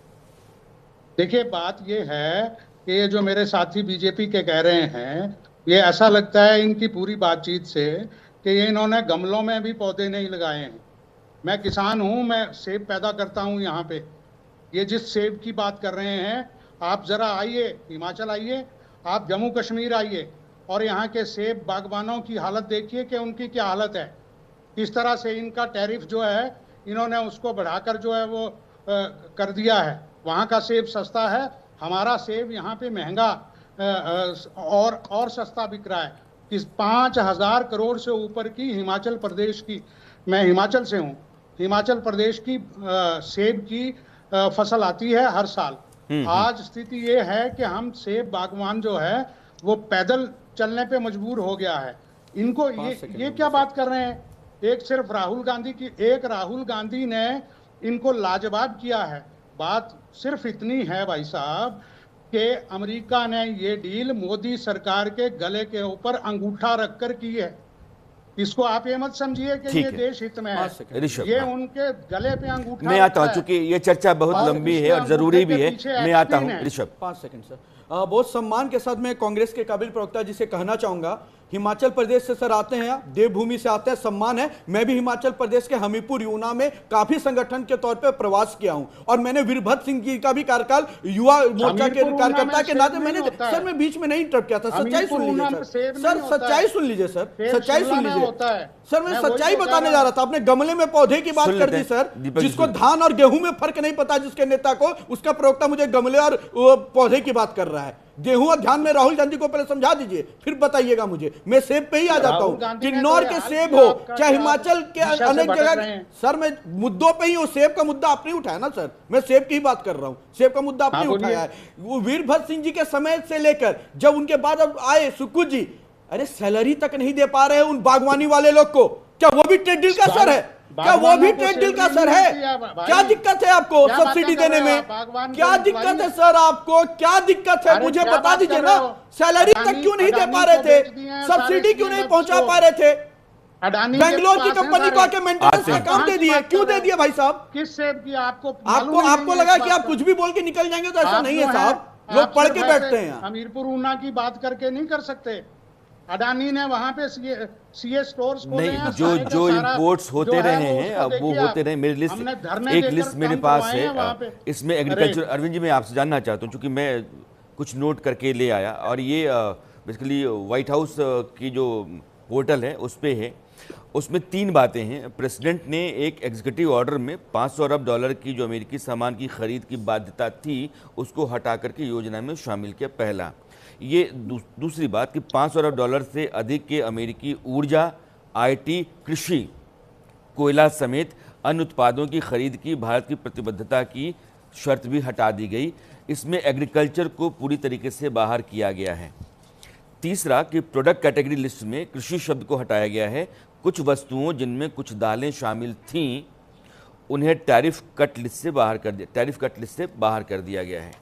S5: देखिए, बात ये है कि ये जो मेरे साथी बीजेपी के कह रहे हैं, ये ऐसा लगता है इनकी पूरी बातचीत से कि ये इन्होंने गमलों में भी पौधे नहीं लगाए हैं। मैं किसान हूँ, मैं सेब पैदा करता हूँ यहाँ पे। ये जिस सेब की बात कर रहे हैं, आप जरा आइए हिमाचल, आइए आप जम्मू कश्मीर आइए और यहाँ के सेब बागवानों की हालत देखिए कि उनकी क्या हालत है। किस तरह से इनका टैरिफ जो है इन्होंने उसको बढ़ाकर जो है वो कर दिया है। वहाँ का सेब सस्ता है, हमारा सेब यहाँ पे महंगा और सस्ता बिक रहा है। इस 5,000 करोड़ से ऊपर की हिमाचल प्रदेश की, मैं हिमाचल से हूँ, हिमाचल प्रदेश की सेब की फसल आती है हर साल। आज स्थिति ये है कि हम सेब बागवान जो है वो पैदल चलने पे मजबूर हो गया है। इनको ये क्या बात कर रहे हैं? एक सिर्फ राहुल गांधी ने इनको लाजवाब किया है। बात सिर्फ इतनी है भाई साहब कि अमेरिका ने ये डील मोदी सरकार के गले के ऊपर अंगूठा रखकर की है। इसको आप ये मत समझिए कि ये देश हित में है, ये उनके गले पे अंगूठा।
S1: मैं आता हूं, चूंकि ये चर्चा बहुत लंबी है और जरूरी भी है, मैं आता हूं। Rishabh
S6: 5 second sir. बहुत सम्मान के साथ मैं कांग्रेस के काबिल प्रवक्ता जिसे कहना चाहूंगा, हिमाचल प्रदेश से सर आते हैं, देवभूमि से आते हैं, सम्मान है। मैं भी हिमाचल प्रदेश के हमीरपुर यूना में काफी संगठन के तौर पे प्रवास किया हूं और मैंने वीरभद्र सिंह जी का भी कार्यकाल युवा मोर्चा के कार्यकर्ता के नाते मैंने सर मैं बीच में नहीं इंटरप्ट किया था। सच्चाई सुन लीजिए सर, सच्चाई सुन लीजिए सर, सच्चाई सुन लीजिए सर। मैं सच्चाई बताने जा रहा था। आपने गमले में पौधे की बात कर दी सर। जिसको धान और गेहूं में फर्क नहीं पता जिसके नेता को, उसका प्रवक्ता मुझे गमले और पौधे की बात कर रहा है। गेहूं और ध्यान में राहुल गांधी को पहले समझा दीजिए, फिर बताइएगा मुझे। मैं सेब पे ही आ जाता हूं। किन्नौर के सेब हो चाहे हिमाचल के अनेक जगह, सर मैं मुद्दों पे ही हूं। सेब का मुद्दा आपने उठाया ना सर, मैं सेब की ही बात कर रहा हूं। सेब का मुद्दा आपने उठाया है। वो वीरभद्र सिंह जी के समय से लेकर जब उनके बाद अब आए सुक्कू जी, अरे सैलरी तक नहीं दे पा रहे उन बागवानी वाले लोग को। क्या वो भी ट्रेड डील का सर है? क्या वो भी ट्रेड डील का सर है? क्या दिक्कत है आपको सब्सिडी देने में? क्या दिक्कत है सर आपको? क्या दिक्कत है मुझे बता दीजिए ना। सैलरी तक क्यों नहीं दे पा रहे थे? सब्सिडी क्यों नहीं पहुंचा पा रहे थे? बेंगलोर की कंपनी को आके मेंटेनेंस का काम दे दिए, क्यों दे दिया भाई साहब?
S5: किस सेब की
S6: आपको लगा कि आप कुछ भी बोल के निकल जाएंगे, तो ऐसा नहीं है साहब। लोग पढ़ के बैठते हैं।
S5: हमीरपुर ऊना की बात करके नहीं कर सकते। अडानी ने वहां पे सीए स्टोर्स को
S1: नहीं, जो इंपोर्ट्स होते रहे हैं अब वो होते रहे। मेरी लिस्ट, एक लिस्ट मेरे पास है, इसमें एग्रीकल्चर। अरविंद जी मैं आपसे जानना चाहता हूँ, चूंकि मैं कुछ नोट करके ले आया और ये बेसिकली व्हाइट हाउस की जो पोर्टल है उस पर है। उसमें 3 बातें हैं। प्रेसिडेंट ने एक एग्जीक्यूटिव ऑर्डर में $500 अरब की जो अमेरिकी सामान की खरीद की बाध्यता थी उसको हटा करके योजना में शामिल किया। पहला ये। दूसरी बात कि $500 अरब से अधिक के अमेरिकी ऊर्जा, आईटी, कृषि, कोयला समेत अन्य उत्पादों की खरीद की भारत की प्रतिबद्धता की शर्त भी हटा दी गई। इसमें एग्रीकल्चर को पूरी तरीके से बाहर किया गया है। तीसरा कि प्रोडक्ट कैटेगरी लिस्ट में कृषि शब्द को हटाया गया है। कुछ वस्तुओं जिनमें कुछ दालें शामिल थीं उन्हें टैरिफ कट लिस्ट से बाहर कर दिया गया है।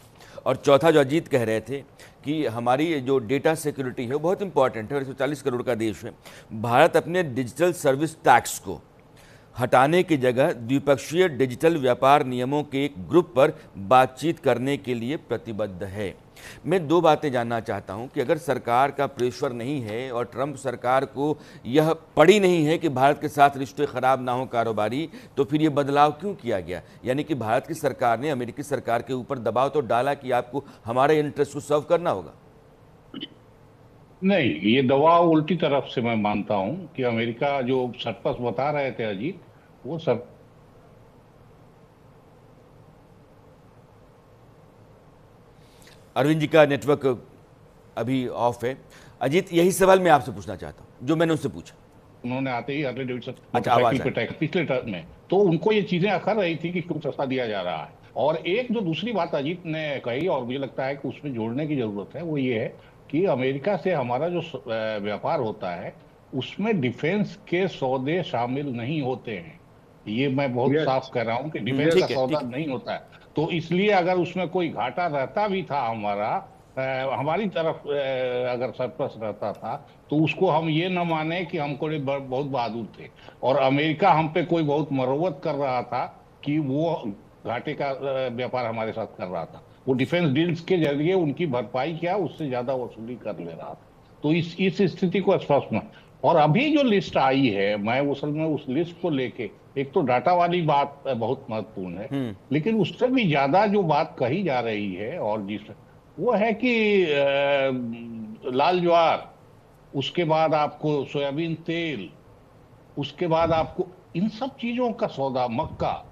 S1: और चौथा जो अजीत कह रहे थे कि हमारी जो डेटा सिक्योरिटी है वो बहुत इंपॉर्टेंट है और 140 करोड़ का देश है। भारत अपने डिजिटल सर्विस टैक्स को हटाने की जगह द्विपक्षीय डिजिटल व्यापार नियमों के एक ग्रुप पर बातचीत करने के लिए प्रतिबद्ध है। मैं 2 बातें जानना चाहता हूं कि अगर सरकार का प्रेशर नहीं है और ट्रंप सरकार को यह पड़ी नहीं है कि भारत के साथ रिश्ते खराब ना हो कारोबारी, तो फिर ये बदलाव क्यों किया गया? यानी कि भारत की सरकार ने अमेरिकी सरकार के ऊपर दबाव तो डाला कि आपको हमारे इंटरेस्ट को सर्व करना होगा।
S4: नहीं, ये दबाव उल्टी तरफ से मैं मानता हूं कि अमेरिका जो सरप्लस बता रहे थे अजीत, वो सब
S1: अरविंद जी का नेटवर्क अभी ऑफ है। अजीत, यही सवाल मैं आपसे पूछना चाहता हूं जो मैंने उससे पूछा।
S4: उन्होंने आते ही हार्ले डेविडसन
S1: अच्छा,
S4: पिछले टर्म में, तो उनको ये चीजें अखर रही थी कि क्यों सस्ता दिया जा रहा है। और एक जो दूसरी बात अजीत ने कही और मुझे लगता है कि उसमें जोड़ने की जरूरत है, वो ये है कि अमेरिका से हमारा जो व्यापार होता है उसमें डिफेंस के सौदे शामिल नहीं होते हैं। ये मैं बहुत साफ कह रहा हूं कि डिफेंस का सौदा नहीं होता है। तो इसलिए अगर उसमें कोई घाटा रहता भी था हमारी तरफ अगर सरप्लस रहता था, तो उसको हम ये न माने कि हम कोई बहुत बहादुर थे और अमेरिका हम पे कोई बहुत मरम्मत कर रहा था कि वो घाटे का व्यापार हमारे साथ कर रहा था। वो डिफेंस डील्स के जरिए उनकी भरपाई क्या उससे ज्यादा वसूली कर ले रहा था। तो इस स्थिति को स्पष्ट में, और अभी जो लिस्ट आई है, मैं असल में उस लिस्ट को लेके, एक तो डाटा वाली बात बहुत महत्वपूर्ण है, लेकिन उससे भी ज्यादा जो बात कही जा रही है और वो है कि लाल ज्वार, उसके बाद आपको सोयाबीन तेल, उसके बाद आपको इन सब चीजों का सौदा, मक्का,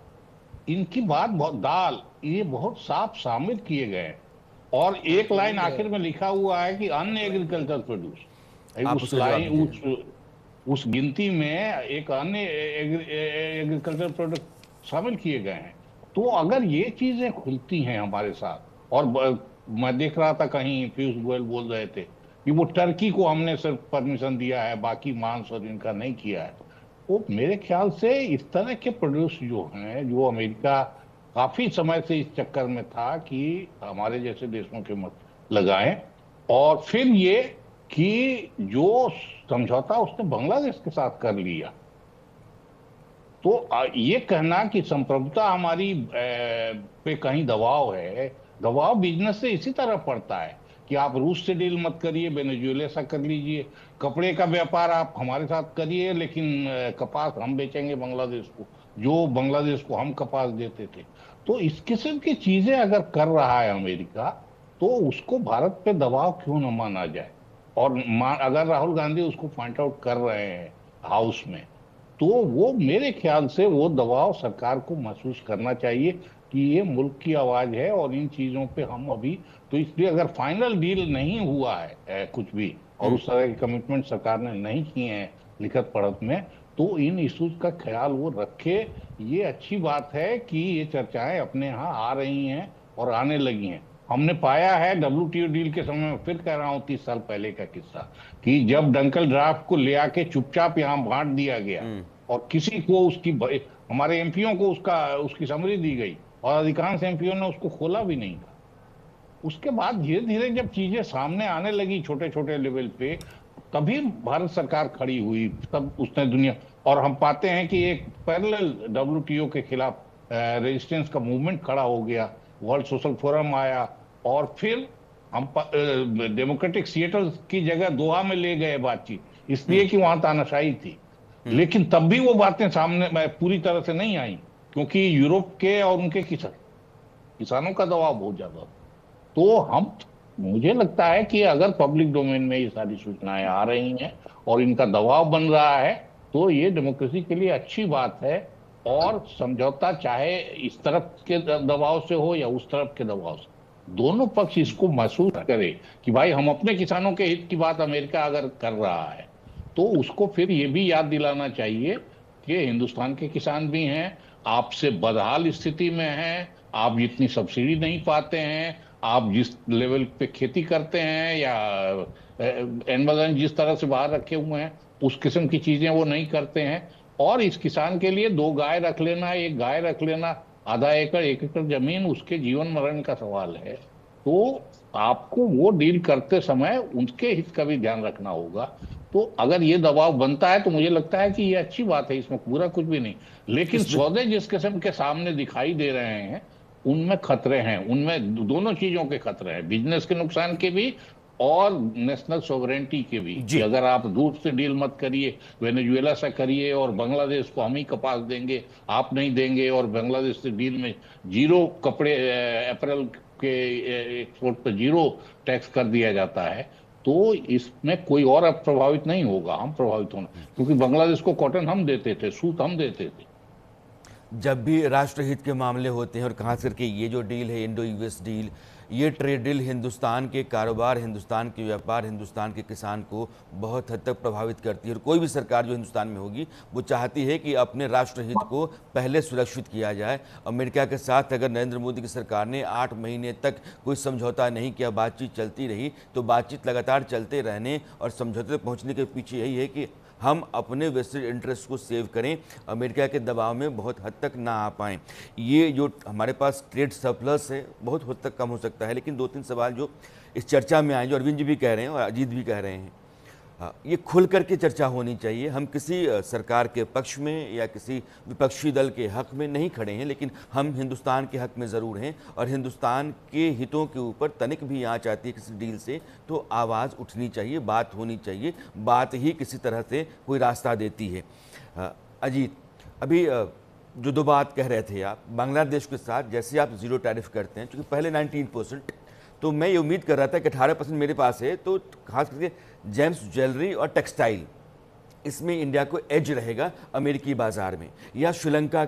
S4: इनकी बात बहुत, दाल, ये बहुत साफ शामिल किए गए हैं। और एक लाइन आखिर में लिखा हुआ है कि अन्य एग्रीकल्चर प्रोड्यूस,
S1: आप
S4: उस
S1: उसका जवाब
S4: लाइन
S1: दीजिए।
S4: उस गिनती में एक अन्य एग्रीकल्चर प्रोडक्ट शामिल किए गए हैं। तो अगर ये चीजें खुलती हैं हमारे साथ, और मैं देख रहा था कहीं पीयूष गोयल बोल रहे थे कि वो टर्की को हमने सिर्फ परमिशन दिया है, बाकी मांस और इनका नहीं किया है। वो मेरे ख्याल से इस तरह के प्रोड्यूस जो हैं, जो अमेरिका काफी समय से इस चक्कर में था कि हमारे जैसे देशों के मत लगाएं, और फिर ये कि जो समझौता उसने बांग्लादेश के साथ कर लिया, तो ये कहना कि संप्रभुता हमारी पे कहीं दबाव है, दबाव बिजनेस से इसी तरह पड़ता है कि आप रूस से डील मत करिए, वेनेजुएला से कर लीजिए, कपड़े का व्यापार आप हमारे साथ करिए, लेकिन कपास हम बेचेंगे बांग्लादेश को, जो बांग्लादेश को हम कपास देते थे। तो इस किस्म की चीजें अगर कर रहा है अमेरिका, तो उसको भारत पे दबाव क्यों न माना जाए। और अगर राहुल गांधी उसको पॉइंट आउट कर रहे हैं हाउस में, तो वो मेरे ख्याल से वो दबाव सरकार को महसूस करना चाहिए कि ये मुल्क की आवाज है और इन चीजों पे हम अभी, तो इसलिए अगर फाइनल डील नहीं हुआ है कुछ भी, और उस तरह के कमिटमेंट सरकार ने नहीं किए हैं लिखत पढ़त में, तो इन इश्यूज का ख्याल वो रखे। ये अच्छी बात है कि ये चर्चाएं अपने यहाँ आ रही हैं और आने लगी हैं। हमने पाया है WTO डील के समय में, फिर कह रहा हूँ 30 साल पहले का किस्सा, कि जब डंकल ड्राफ्ट को ले आके चुपचाप यहाँ बांट दिया गया और किसी को उसकी, हमारे एमपीओ को उसकी समरी दी गई और अधिकांश एमपीओ ने उसको खोला भी नहीं था। उसके बाद धीरे धीरे जब चीजें सामने आने लगी छोटे छोटे लेवल पे, तभी भारत सरकार खड़ी हुई, तब उसने दुनिया, और हम पाते हैं कि एक पैरेलल WTO के खिलाफ रेजिस्टेंस का मूवमेंट खड़ा हो गया, वर्ल्ड सोशल फोरम आया, और फिर हम डेमोक्रेटिक सिएटल की जगह दोहा में ले गए बातचीत, इसलिए कि वहां तानाशाही थी। लेकिन तब भी वो बातें सामने पूरी तरह से नहीं आई, क्योंकि यूरोप के और उनके किसानों का दबाव बहुत ज्यादा था। तो मुझे लगता है कि अगर पब्लिक डोमेन में ये सारी सूचनाएं आ रही हैं और इनका दबाव बन रहा है, तो ये डेमोक्रेसी के लिए अच्छी बात है। और समझौता चाहे इस तरफ के दबाव से हो या उस तरफ के दबाव से, दोनों पक्ष इसको महसूस करे कि भाई हम अपने किसानों के हित की बात अमेरिका अगर कर रहा है, तो उसको फिर ये भी याद दिलाना चाहिए कि हिंदुस्तान के किसान भी हैं, आपसे बदहाल स्थिति में हैं, आप जितनी सब्सिडी नहीं पाते हैं, आप जिस लेवल पे खेती करते हैं या एनवायरमेंट जिस तरह से बाहर रखे हुए हैं, उस किस्म की चीजें वो नहीं करते हैं। और इस किसान के लिए 2 गाय रख लेना, 1 गाय रख लेना, आधा एकड़ 1 एकड़ जमीन, उसके जीवन मरण का सवाल है। तो आपको वो डील करते समय उनके हित का भी ध्यान रखना होगा। तो अगर ये दबाव बनता है तो मुझे लगता है कि ये अच्छी बात है, इसमें पूरा कुछ भी नहीं। लेकिन सौदे जिस किस्म के सामने दिखाई दे रहे हैं, उनमें खतरे हैं, उनमें दोनों चीजों के खतरे हैं, बिजनेस के नुकसान के भी और नेशनल सॉवरेनिटी के भी। कि अगर आप दूर से डील मत करिए, वेनेजुएला से करिए और बांग्लादेश को हम ही कपास देंगे, आप नहीं देंगे, और बांग्लादेश से डील में 0 कपड़े अप्रैल के एक्सपोर्ट पर 0 टैक्स कर दिया जाता है, तो इसमें कोई और अब प्रभावित नहीं होगा, हम प्रभावित होना, क्योंकि बांग्लादेश को कॉटन हम देते थे, सूत हम देते थे।
S1: जब भी राष्ट्रहित के मामले होते हैं, और खास करके ये जो डील है, इंडो यूएस डील, ये ट्रेड डील हिंदुस्तान के कारोबार, हिंदुस्तान के व्यापार, हिंदुस्तान के किसान को बहुत हद तक प्रभावित करती है। और कोई भी सरकार जो हिंदुस्तान में होगी, वो चाहती है कि अपने राष्ट्रहित को पहले सुरक्षित किया जाए। अमेरिका के साथ अगर नरेंद्र मोदी की सरकार ने 8 महीने तक कोई समझौता नहीं किया, बातचीत चलती रही, तो बातचीत लगातार चलते रहने और समझौते तक पहुँचने के पीछे यही है कि हम अपने वेस्टेड इंटरेस्ट को सेव करें, अमेरिका के दबाव में बहुत हद तक ना आ पाएँ। ये जो हमारे पास ट्रेड सरप्लस है, बहुत हद तक कम हो सकता है। लेकिन 2-3 सवाल जो इस चर्चा में आए, जो अरविंद जी भी कह रहे हैं और अजीत भी कह रहे हैं, ये खुल करके चर्चा होनी चाहिए। हम किसी सरकार के पक्ष में या किसी विपक्षी दल के हक में नहीं खड़े हैं, लेकिन हम हिंदुस्तान के हक में ज़रूर हैं, और हिंदुस्तान के हितों के ऊपर तनिक भी आँच आती है किसी डील से, तो आवाज़ उठनी चाहिए, बात होनी चाहिए। बात ही किसी तरह से कोई रास्ता देती है। अजीत, अभी जो 2 बात कह रहे थे आप, बांग्लादेश के साथ जैसे आप 0 टैरिफ करते हैं, क्योंकि पहले 19%, तो मैं ये उम्मीद कर रहा था कि 18% मेरे पास है, तो खास करके जेम्स ज्वेलरी और टेक्सटाइल, इसमें इंडिया को एज रहेगा अमेरिकी बाजार में। या श्रीलंका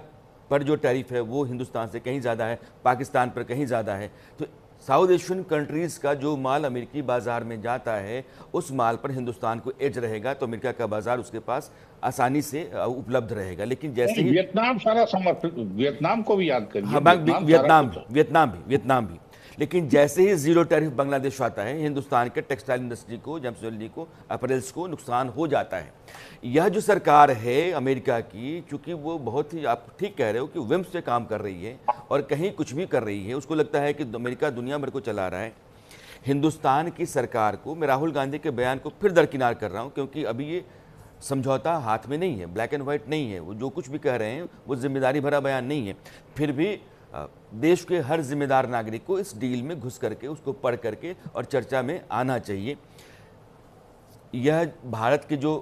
S1: पर जो टैरिफ है वो हिंदुस्तान से कहीं ज़्यादा है, पाकिस्तान पर कहीं ज़्यादा है। तो साउथ एशियन कंट्रीज़ का जो माल अमेरिकी बाज़ार में जाता है उस माल पर हिंदुस्तान को एज रहेगा, तो अमेरिका का बाज़ार उसके पास आसानी से उपलब्ध रहेगा। लेकिन जैसे ही
S4: वियतनाम सारा समर्थन, वियतनाम को भी याद करिए।
S1: हाँ, वियतनाम भी। लेकिन जैसे ही जीरो टैरिफ बांग्लादेश आता है, हिंदुस्तान के टेक्सटाइल इंडस्ट्री को, जेम्स ज्वेलरी को, अपरेल्स को नुकसान हो जाता है। यह जो सरकार है अमेरिका की, चूंकि वो बहुत ही, आप ठीक कह रहे हो कि विम्स से काम कर रही है और कहीं कुछ भी कर रही है, उसको लगता है कि अमेरिका दुनिया भर को चला रहा है। हिंदुस्तान की सरकार को, मैं राहुल गांधी के बयान को फिर दरकिनार कर रहा हूँ, क्योंकि अभी ये समझौता हाथ में नहीं है, ब्लैक एंड वाइट नहीं है, वो जो कुछ भी कह रहे हैं वो जिम्मेदारी भरा बयान नहीं है। फिर भी देश के हर जिम्मेदार नागरिक को इस डील में घुस करके, उसको पढ़ करके और चर्चा में आना चाहिए। यह भारत के जो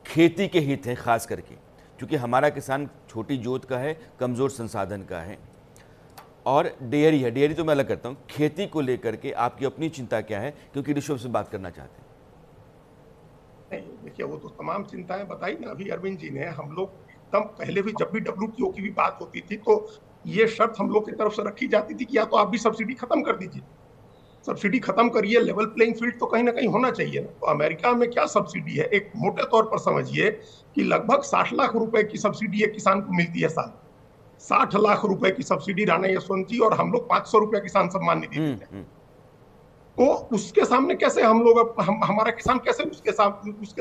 S1: खेती के हित हैं खास करके, क्योंकि हमारा किसान छोटी जोत का है, कमज़ोर संसाधन का है, और डेयरी है। डेयरी तो मैं अलग करता हूँ, खेती को लेकर के आपकी अपनी चिंता क्या है, क्योंकि ऋषभ से बात करना चाहते हैं।
S7: नहीं, देखिए वो तो तमाम चिंताएं बताई ना अभी अरविंद जी ने। हम लोग एकदम पहले भी जब भी WTO की भी बात होती थी तो ये शर्त हम लोग की तरफ से रखी जाती थी कि या तो आप भी सब्सिडी खत्म कर दीजिए, सब्सिडी खत्म करिए, लेवल प्लेइंग फील्ड तो कहीं ना कहीं होना चाहिए ना। तो अमेरिका में क्या सब्सिडी है, एक मोटे तौर पर समझिए कि लगभग 60 लाख रुपए की सब्सिडी एक किसान को मिलती है साल। 60 लाख रुपए की सब्सिडी राणा यशवंत जी, और हम लोग 500 रुपया किसान सम्मान निधि देते हैं। तो उसके सामने कैसे हम लोग, हमारा किसान कैसे उसके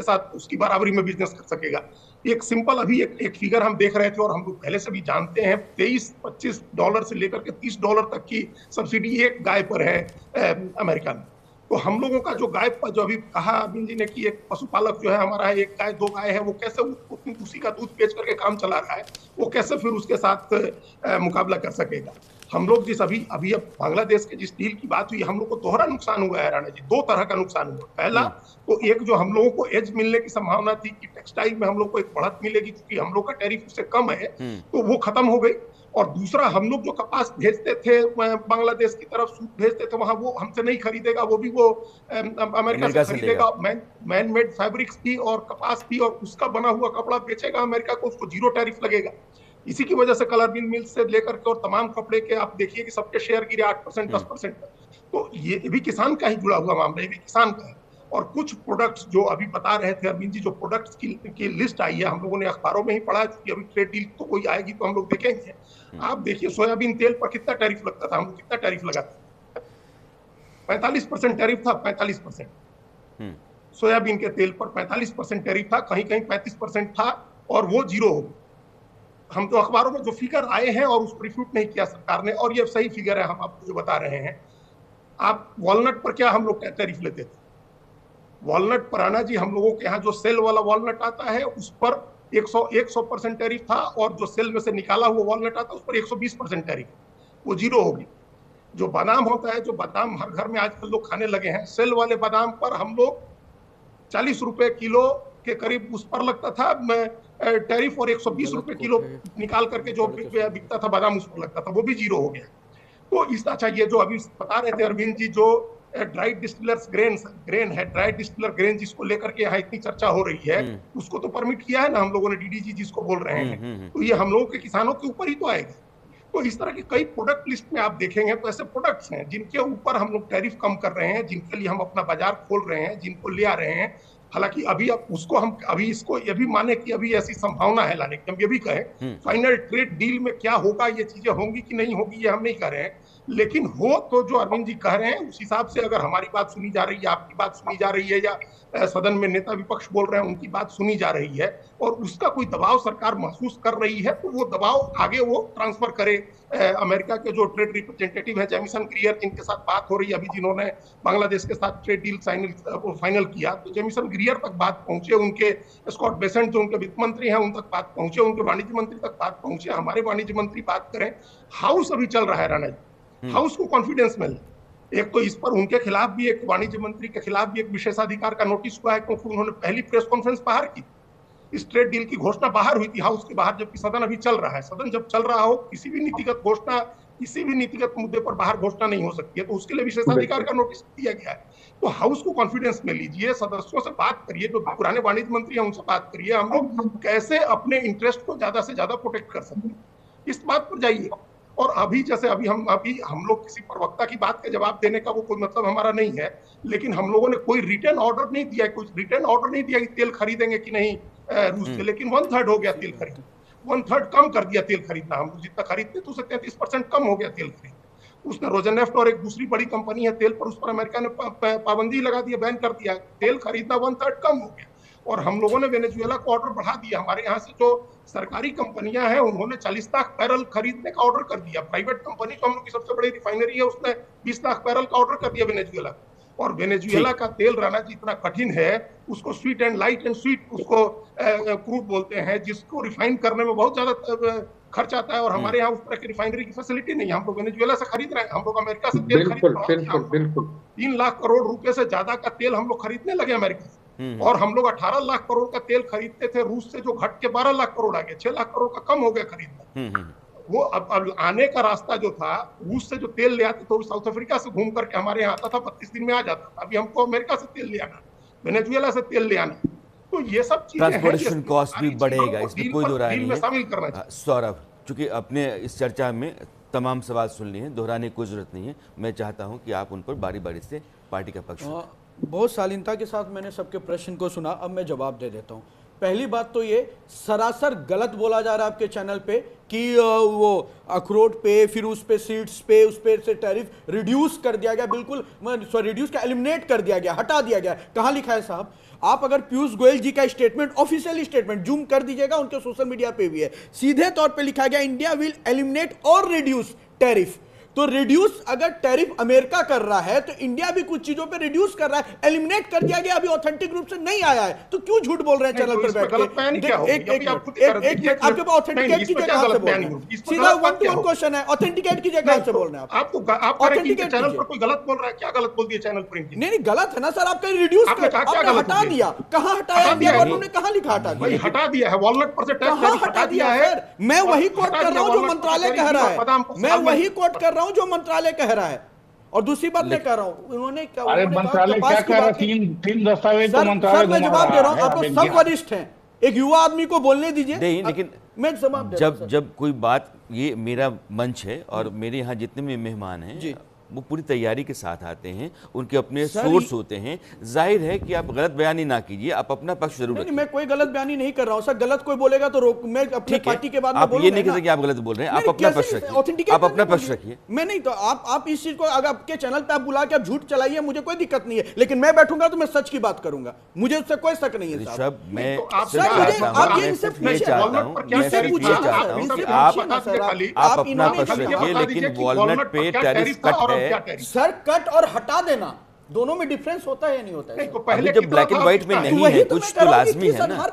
S7: साथ उसकी बराबरी में बिजनेस कर सकेगा। एक सिंपल अभी एक फिगर हम देख रहे थे और हम लोग पहले से भी जानते हैं, $23-25 से लेकर के $30 तक की सब्सिडी एक गाय पर है अमेरिका में। तो हम लोगों का जो गाय पर, जो अभी कहा अरविंद जी ने कि एक पशुपालक जो है हमारा, एक गाय 2 गाय है, वो कैसे उसी का दूध बेच करके काम चला रहा है, वो कैसे फिर उसके साथ मुकाबला कर सकेगा। हम लोग जिस अभी अब बांग्लादेश के जिस डील की बात हुई, हम लोग को दोहरा नुकसान हुआ है राणा जी, 2 तरह का नुकसान हुआ। पहला तो एक जो हम लोगों को एज मिलने की संभावना थी कि टेक्सटाइल में हम लोग को एक बढ़त मिलेगी क्योंकि हम लोग का टैरिफ उससे कम है, तो वो खत्म हो गई। और दूसरा, हम लोग जो कपास भेजते थे बांग्लादेश की तरफ, सूट भेजते थे वहां, वो हमसे नहीं खरीदेगा, वो भी वो अमेरिका से खरीदेगा। मैन मेड फैब्रिक्स भी और कपास भी, और उसका बना हुआ कपड़ा बेचेगा अमेरिका को, उसको जीरो टैरिफ लगेगा। इसी की वजह से कलर बिन मिल से लेकर के और तमाम कपड़े के आप देखिए कि सबके शेयर गिरे 8% 10%। तो ये भी किसान का ही जुड़ा हुआ मामला, ये भी किसान का है। और कुछ प्रोडक्ट्स जो अभी बता रहे थे अरविंद जी, जो प्रोडक्ट्स की लिस्ट आई है, हम लोगों ने अखबारों में ही पढ़ा है, क्योंकि अभी ट्रेड डील तो कोई आएगी तो हम लोग देखेंगे। आप देखिए सोयाबीन तेल पर कितना टैरिफ लगता था, हम लोग कितना टैरिफ लगाते थे, 45% टैरिफ था, 45%। सोयाबीन के तेल पर 45% टैरिफ था, कहीं कहीं 35% था, और वो जीरो हो गया। हम तो अखबारों में जो फिगर आए हैं और उसको रिफ्यूट नहीं किया सरकार ने, और ये सही फिगर है, हम आपको जो बता रहे हैं। आप वॉलनट पर क्या हम लोग टैरिफ लेते थे, वॉलनट पर आना जी, हम लोगों के यहाँ जो सेल वाला वॉलनट आता है उस पर 100% टैरिफ था, और जो सेल में से निकाला हुआ वॉलनट आता है उस पर 120% टैरिफ, वो जीरो होगी। जो बादाम होता है, जो बादाम हर घर में आजकल लोग खाने लगे हैं, सेल वाले बादाम पर हम लोग 40 रुपए किलो के करीब उस पर लगता था टैरिफ, और 120 रुपए किलो निकाल करके जो बिकता था बादाम उस पर लगता था, वो भी जीरो हो गया। तो इस, अच्छा ये जो अभी बता रहे थे अरविंद जी, जो ड्राई डिस्टिलर्स ग्रेन है, ड्राई डिस्टिलर ग्रेन जिसको लेकर के यहाँ इतनी चर्चा हो रही है, उसको तो परमिट किया है ना हम लोगों ने, DDG जिसको बोल रहे हैं, तो ये हम लोगों के किसानों के ऊपर ही तो आएगा। तो इस तरह के कई प्रोडक्ट लिस्ट में आप देखेंगे तो ऐसे प्रोडक्ट्स हैं जिनके ऊपर हम लोग टैरिफ कम कर रहे हैं, जिनके लिए हम अपना बाजार खोल रहे हैं, जिनको ले आ रहे हैं। हालांकि अभी अब उसको हम अभी इसको ये भी माने कि अभी ऐसी संभावना है लाने की, हम ये भी कहें फाइनल ट्रेड डील में क्या होगा, ये चीजें होंगी कि नहीं होगी, ये हम नहीं कह रहे हैं। लेकिन हो तो जो अरविंद जी कह रहे हैं उस हिसाब से अगर हमारी बात सुनी जा रही है, आपकी बात सुनी जा रही है, या सदन में नेता विपक्ष बोल रहे हैं उनकी बात सुनी जा रही है, और उसका कोई दबाव सरकार महसूस कर रही है, तो वो दबाव आगे वो ट्रांसफर करे। अमेरिका के जो ट्रेड रिप्रेजेंटेटिव है जेमिसन ग्रियर, जिनके साथ बात हो रही है अभी, जिन्होंने बांग्लादेश के साथ ट्रेड डील फाइनल किया, तो जेमिसन ग्रियर तक बात पहुंचे, उनके स्कॉट बेसेंट जो उनके वित्त मंत्री हैं उन तक बात पहुंचे, उनके वाणिज्य मंत्री तक बात पहुंचे, हमारे वाणिज्य मंत्री बात करें। हाउस अभी चल रहा है राणा जी, हाउस को कॉन्फिडेंस मिले। एक तो इस पर उनके खिलाफ भी, एक वाणिज्य मंत्री के खिलाफ भी एक विशेषाधिकार का नोटिस हुआ है, क्योंकि उन्होंने पहली प्रेस कॉन्फ्रेंस बाहर की, इस ट्रेड डील की घोषणा बाहर हुई थी हाउस के बाहर, जबकि सदन अभी चल रहा है। सदन जब चल रहा हो, किसी भी नीतिगत घोषणा किसी भी नीतिगत मुद्दे पर बाहर घोषणा नहीं हो सकती है, तो उसके लिए विशेषाधिकार का नोटिस दिया गया है। तो हाउस को कॉन्फिडेंस में लीजिए, सदस्यों से बात करिए, जो पुराने वाणिज्य मंत्री हैं उनसे बात करिए, हम लोग कैसे अपने इंटरेस्ट को ज्यादा से ज्यादा प्रोटेक्ट कर सकते हैं, इस बात पर जाइए। और अभी जैसे अभी हम लोग किसी प्रवक्ता की बात का जवाब देने का वो कोई मतलब हमारा नहीं है, लेकिन हम लोगों ने कोई रिटर्न ऑर्डर नहीं दिया, कोई रिटर्न ऑर्डर नहीं दिया कि तेल खरीदेंगे कि नहीं रूस से, लेकिन 1/3 हो गया तेल खरीद, 1/3 कम कर दिया तेल खरीदना। हम जितना खरीदते तो उससे 33% कम हो गया तेल खरीद। उसने रोजनेफ्ट और एक दूसरी बड़ी कंपनी है तेल पर, उस पर अमेरिका ने पाबंदी लगा दी, बैन कर दिया, तेल खरीदना 1/3 कम हो गया। और हम लोगों ने वेनेजुएला को ऑर्डर बढ़ा दिया, हमारे यहाँ से जो सरकारी कंपनियां हैं उन्होंने 40 लाख बैरल खरीदने का ऑर्डर कर दिया। प्राइवेट कंपनी जो हम लोग की सबसे बड़ी रिफाइनरी है उसने 20 लाख बैरल का ऑर्डर कर दिया वेनेजुएला को। और वेनेजुएला का तेल रहना जितना कठिन है, उसको sweet and light and sweet उसको क्रूड बोलते हैं, जिसको रिफाइन करने में बहुत ज्यादा खर्च आता है। और हमारे यहाँ उस तरह की रिफाइनरी की फैसिलिटी नहीं है, हम लोग वेनेजुएला से खरीद रहे हैं, हम लोग अमेरिका से तेल खरीद रहे हैं।
S5: बिल्कुल
S7: 3 लाख करोड़ रुपए से ज्यादा का तेल हम लोग खरीदने लगे अमेरिका से, और हम लोग 18 लाख करोड़ का तेल खरीदते थे रूस से, जो घट के 12 लाख करोड़ आ गया, 6 लाख करोड़ का कम हो गया खरीदना। वो अब आने का रास्ता जो था, रूस से जो तेल ले आते तो साउथ अफ्रीका से घूम करके हमारे यहाँ आता था, 32 दिन में आ जाता था। अभी हमको अमेरिका से तेल ले आना, वेनेजुएला से तेल ले आना, तो ये सब चीजें
S1: ट्रांसपोर्टेशन कॉस्ट भी बढ़ेगा, इसमें कोई दो राय नहीं है।
S7: शामिल करना चाहिए।
S1: सौरभ, चूंकि अपने इस चर्चा में तमाम सवाल सुन लिए हैं, दोहराने की कोई जरूरत नहीं है, मैं चाहता हूं कि आप उन पर बारी बारी से पार्टी का पक्ष
S6: बहुत शालीनता के साथ मैंने सबके प्रश्न को सुना, अब मैं जवाब दे देता हूं। पहली बात तो ये सरासर गलत बोला जा रहा है आपके चैनल पे कि वो अखरोट पे, फिर उस पे सीड्स पे, उस पे से टैरिफ रिड्यूस कर दिया गया, बिल्कुल रिड्यूस का एलिमिनेट कर दिया गया, हटा दिया गया। कहां लिखा है साहब? आप अगर पीयूष गोयल जी का स्टेटमेंट, ऑफिशियल स्टेटमेंट जूम कर दीजिएगा, उनके सोशल मीडिया पे भी है, सीधे तौर पे लिखा गया इंडिया विल एलिमिनेट और रिड्यूस टैरिफ। तो रिड्यूस अगर टैरिफ अमेरिका कर रहा है तो इंडिया भी कुछ चीजों पे रिड्यूस कर रहा है, एलिमिनेट कर दिया गया, अभी ऑथेंटिक रूप से नहीं आया है, तो क्यों झूठ बोल रहे हैं चैनल पर बैठ के? आपके पास ऑथेंटिकेट कीजिए, कहां से बोल रहे हैं? सीधा 1-to-1 क्वेश्चन है, ऑथेंटिकेट कीजिए, कहां से बोल रहे हैं आप?
S7: ऑथेंटिकेट चैनल पर कोई गलत बोल रहा है, क्या गलत बोल दिया चैनल पर?
S6: नहीं गलत है ना सर, आपका रिड्यूस आपने हटा दिया, कहां हटाया? इंडिया गवर्नमेंट ने कहां लिखा हटा दिया?
S7: हटा दिया है, वॉलनट पर से टैक्स
S6: हटा दिया है। मैं वही कोट कर रहा हूं जो मंत्रालय कह रहा है, मैं वही कोट कर रहा हूं जो मंत्रालय कह रहा है। और दूसरी बात मैं कह रहा हूं, उन्होंने क्या,
S4: अरे मंत्रालय क्या कह रहा है? तीन दस्तावेज तो मंत्रालय।
S6: सर मैं जवाब दे रहा हूं, आप लोग सब वरिष्ठ हैं, एक युवा आदमी को बोलने दीजिए।
S1: नहीं, लेकिन
S6: मैं जवाब दे रहा हूं।
S1: जब कोई बात, ये मेरा मंच है और मेरे यहाँ जितने भी मेहमान हैं वो पूरी तैयारी के साथ आते हैं, उनके अपने सोर्स होते हैं, जाहिर है कि आप गलत बयानी ना कीजिए, आप अपना पक्ष जरूर रखिए।
S6: मैं कोई गलत बयानी नहीं कर रहा हूं सर, गलत कोई बोलेगा तो रोक, मैं अपनी पार्टी के बाद में बोलूंगा।
S1: आप ये नहीं कह सकते कि आप गलत बोल रहे हैं, आप अपना पक्ष रखिए, आप अपना पक्ष रखिए।
S6: मैं नहीं, तो आप इस चीज को अगर आपके चैनल पे आप बुला के आप झूठ चलाइए, मुझे कोई दिक्कत नहीं है, लेकिन मैं बैठूंगा तो मैं सच की बात करूंगा, मुझे उससे कोई शक नहीं है साहब।
S1: मैं आप अपना पक्ष रखिए, लेकिन वॉलनट पे टैरिफ कट है
S6: सर, कट और हटा देना दोनों में डिफरेंस होता है या नहीं होता है?
S7: तो पहले
S1: जब ब्लैक एंड व्हाइट में नहीं है, कुछ तो लाजमी है ना।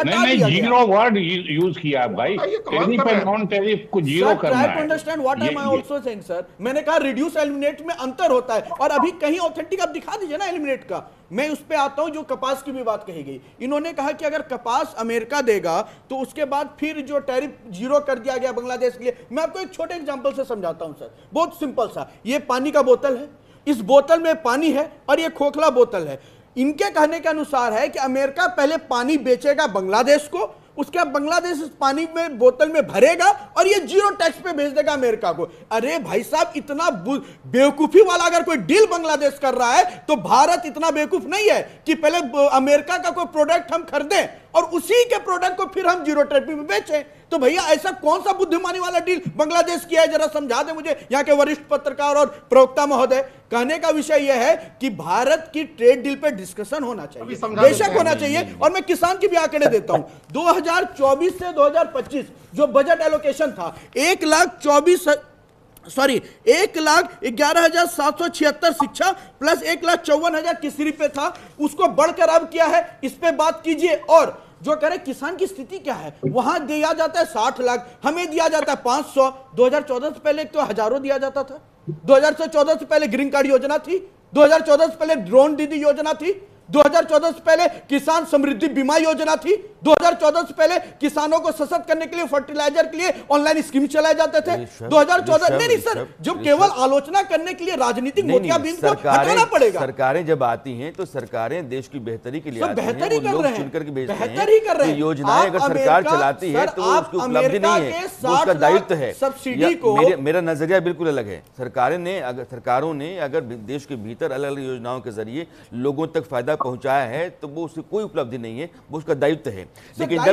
S4: नहीं, जीरो वर्ड यूज किया भाई, टैरिफ एंड नॉन टैरिफ को जीरो करना है।
S6: Understand what I am also saying sir, मैंने कहा रिड्यूस एलिमिनेट में अंतर होता है, और अभी कहीं ऑथेंटिक आप दिखा दीजिए ना एलिमिनेट का। मैं उस पे आता हूं जो कपास की भी बात कही गई, इन्होंने कहा कि अगर कपास अमेरिका देगा तो उसके बाद फिर जो टैरिफ जीरो कर दिया गया बांग्लादेश के लिए। मैं आपको एक छोटे एग्जांपल से समझाता हूं सर, बहुत सिंपल सा। ये पानी का बोतल है, इस बोतल में पानी है और ये खोखला बोतल है। इनके कहने के अनुसार है कि अमेरिका पहले पानी बेचेगा बांग्लादेश को, उसके बाद बांग्लादेश इस पानी में बोतल में भरेगा और ये जीरो टैक्स पे भेज देगा अमेरिका को। अरे भाई साहब, इतना बेवकूफी वाला अगर कोई डील बांग्लादेश कर रहा है तो भारत इतना बेवकूफ नहीं है कि पहले अमेरिका का कोई प्रोडक्ट हम खरीदें और उसी के प्रोडक्ट को फिर हम जीरो टैरिफ में बेचें। तो भैया ऐसा कौन सा बुद्धिमानी वाला डील बांग्लादेश किया है, जरा समझा दें मुझे यहाँ के वरिष्ठ पत्रकार और प्रवक्ता महोदय। कहने का विषय यह है कि भारत की ट्रेड डील पे डिस्कशन होना चाहिए, बेशक होना चाहिए। और मैं किसान की भी आंकड़े देता हूं, 2024 से 2025 जो बजट एलोकेशन था 1,11,776 शिक्षा प्लस 1,54,000 किसी पे था, उसको बढ़कर अब किया है, इस पे बात कीजिए। और जो कह रहे किसान की स्थिति क्या है, वहां दिया जाता है 60 लाख, हमें दिया जाता है 500। 2014 से पहले तो हजारों दिया जाता था, 2014 से पहले ग्रीन कार्ड योजना थी, 2014 से पहले ड्रोन दीदी योजना थी, 2014 से पहले किसान समृद्धि बीमा योजना थी, 2014 से पहले किसानों को सशक्त करने के लिए फर्टिलाइजर के लिए ऑनलाइन स्कीम चलाए जाते थे। 2014 नहीं सर, जो केवल आलोचना करने के लिए राजनीतिक मोतियाबिंद को हटाना पड़ेगा।
S1: सरकारें जब आती हैं तो सरकारें देश की बेहतरी के लिए आती हैं,
S6: बेहतर ही कर रहे हैं,
S1: चुनकर के भेजते हैं।
S6: बेहतर ही कर रहे हैं।
S1: योजनाएं अगर सरकार चलाती है तो उसकी उपलब्धि नहीं है, वो उसका दायित्व है।
S6: सब्सिडी को
S1: मेरा नजरिया बिल्कुल अलग है। सरकारों ने अगर देश के भीतर अलग अलग योजनाओं के जरिए लोगों तक फायदा पहुंचाया है तो वो उसकी कोई उपलब्धि नहीं है, वो उसका दायित्व है। लेकिन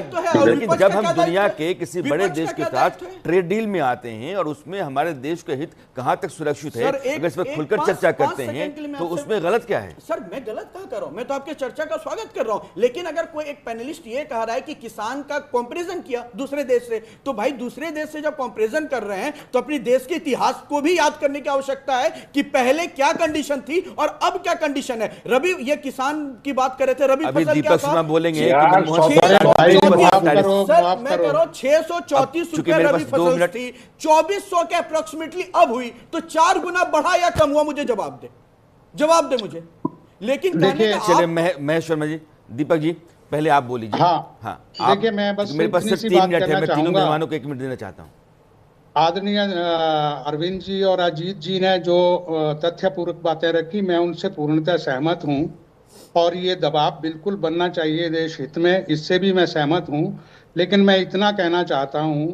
S1: जब हम दुनिया के किसी बड़े देश के साथ ट्रेड डील में आते हैं और उसमें हमारे देश का हित कहां तक सुरक्षित है, अगर इस पर खुलकर चर्चा करते हैं तो उसमें गलत क्या है?
S6: सर मैं गलत कहां कर रहा हूं, मैं तो आपके चर्चा का स्वागत कर रहा हूं। लेकिन अगर कोई एक पैनलिस्ट ये कह रहा है कि किसान का कंपैरिजन किया दूसरे देश से, तो भाई दूसरे देश से जब कंपैरिजन कर रहे हैं तो अपने देश के इतिहास को भी याद करने की आवश्यकता है कि पहले क्या कंडीशन थी और अब क्या कंडीशन है। रबी, ये किसान की बात कर रहे थे, रबी
S1: अभी
S6: फसल क्या
S1: दीपक
S6: था?
S1: शर्मा बोलेंगे
S6: सर मैं कह रहा हूं 634 रुपए रबी फसल थी, 2400 के अप्रोक्सीमेटली अब हुई, तो 4 गुना बढ़ा या कम हुआ? मुझे जवाब दे मुझे। लेकिन
S1: चलिए महेश शर्मा जी, दीपक जी पहले आप बोल लीजिए।
S5: हाँ देखिए, मैं बस
S1: मेरे पास सिर्फ 3 मिनट है, मैं तीनों मेहमानों को 1 मिनट देना चाहता हूँ।
S5: आदरणीय अरविंद जी और अजीत जी ने जो तथ्यपूर्वक बातें रखी, मैं उनसे पूर्णतः सहमत हूं और ये दबाव बिल्कुल बनना चाहिए देश हित में, इससे भी मैं सहमत हूं। लेकिन मैं इतना कहना चाहता हूं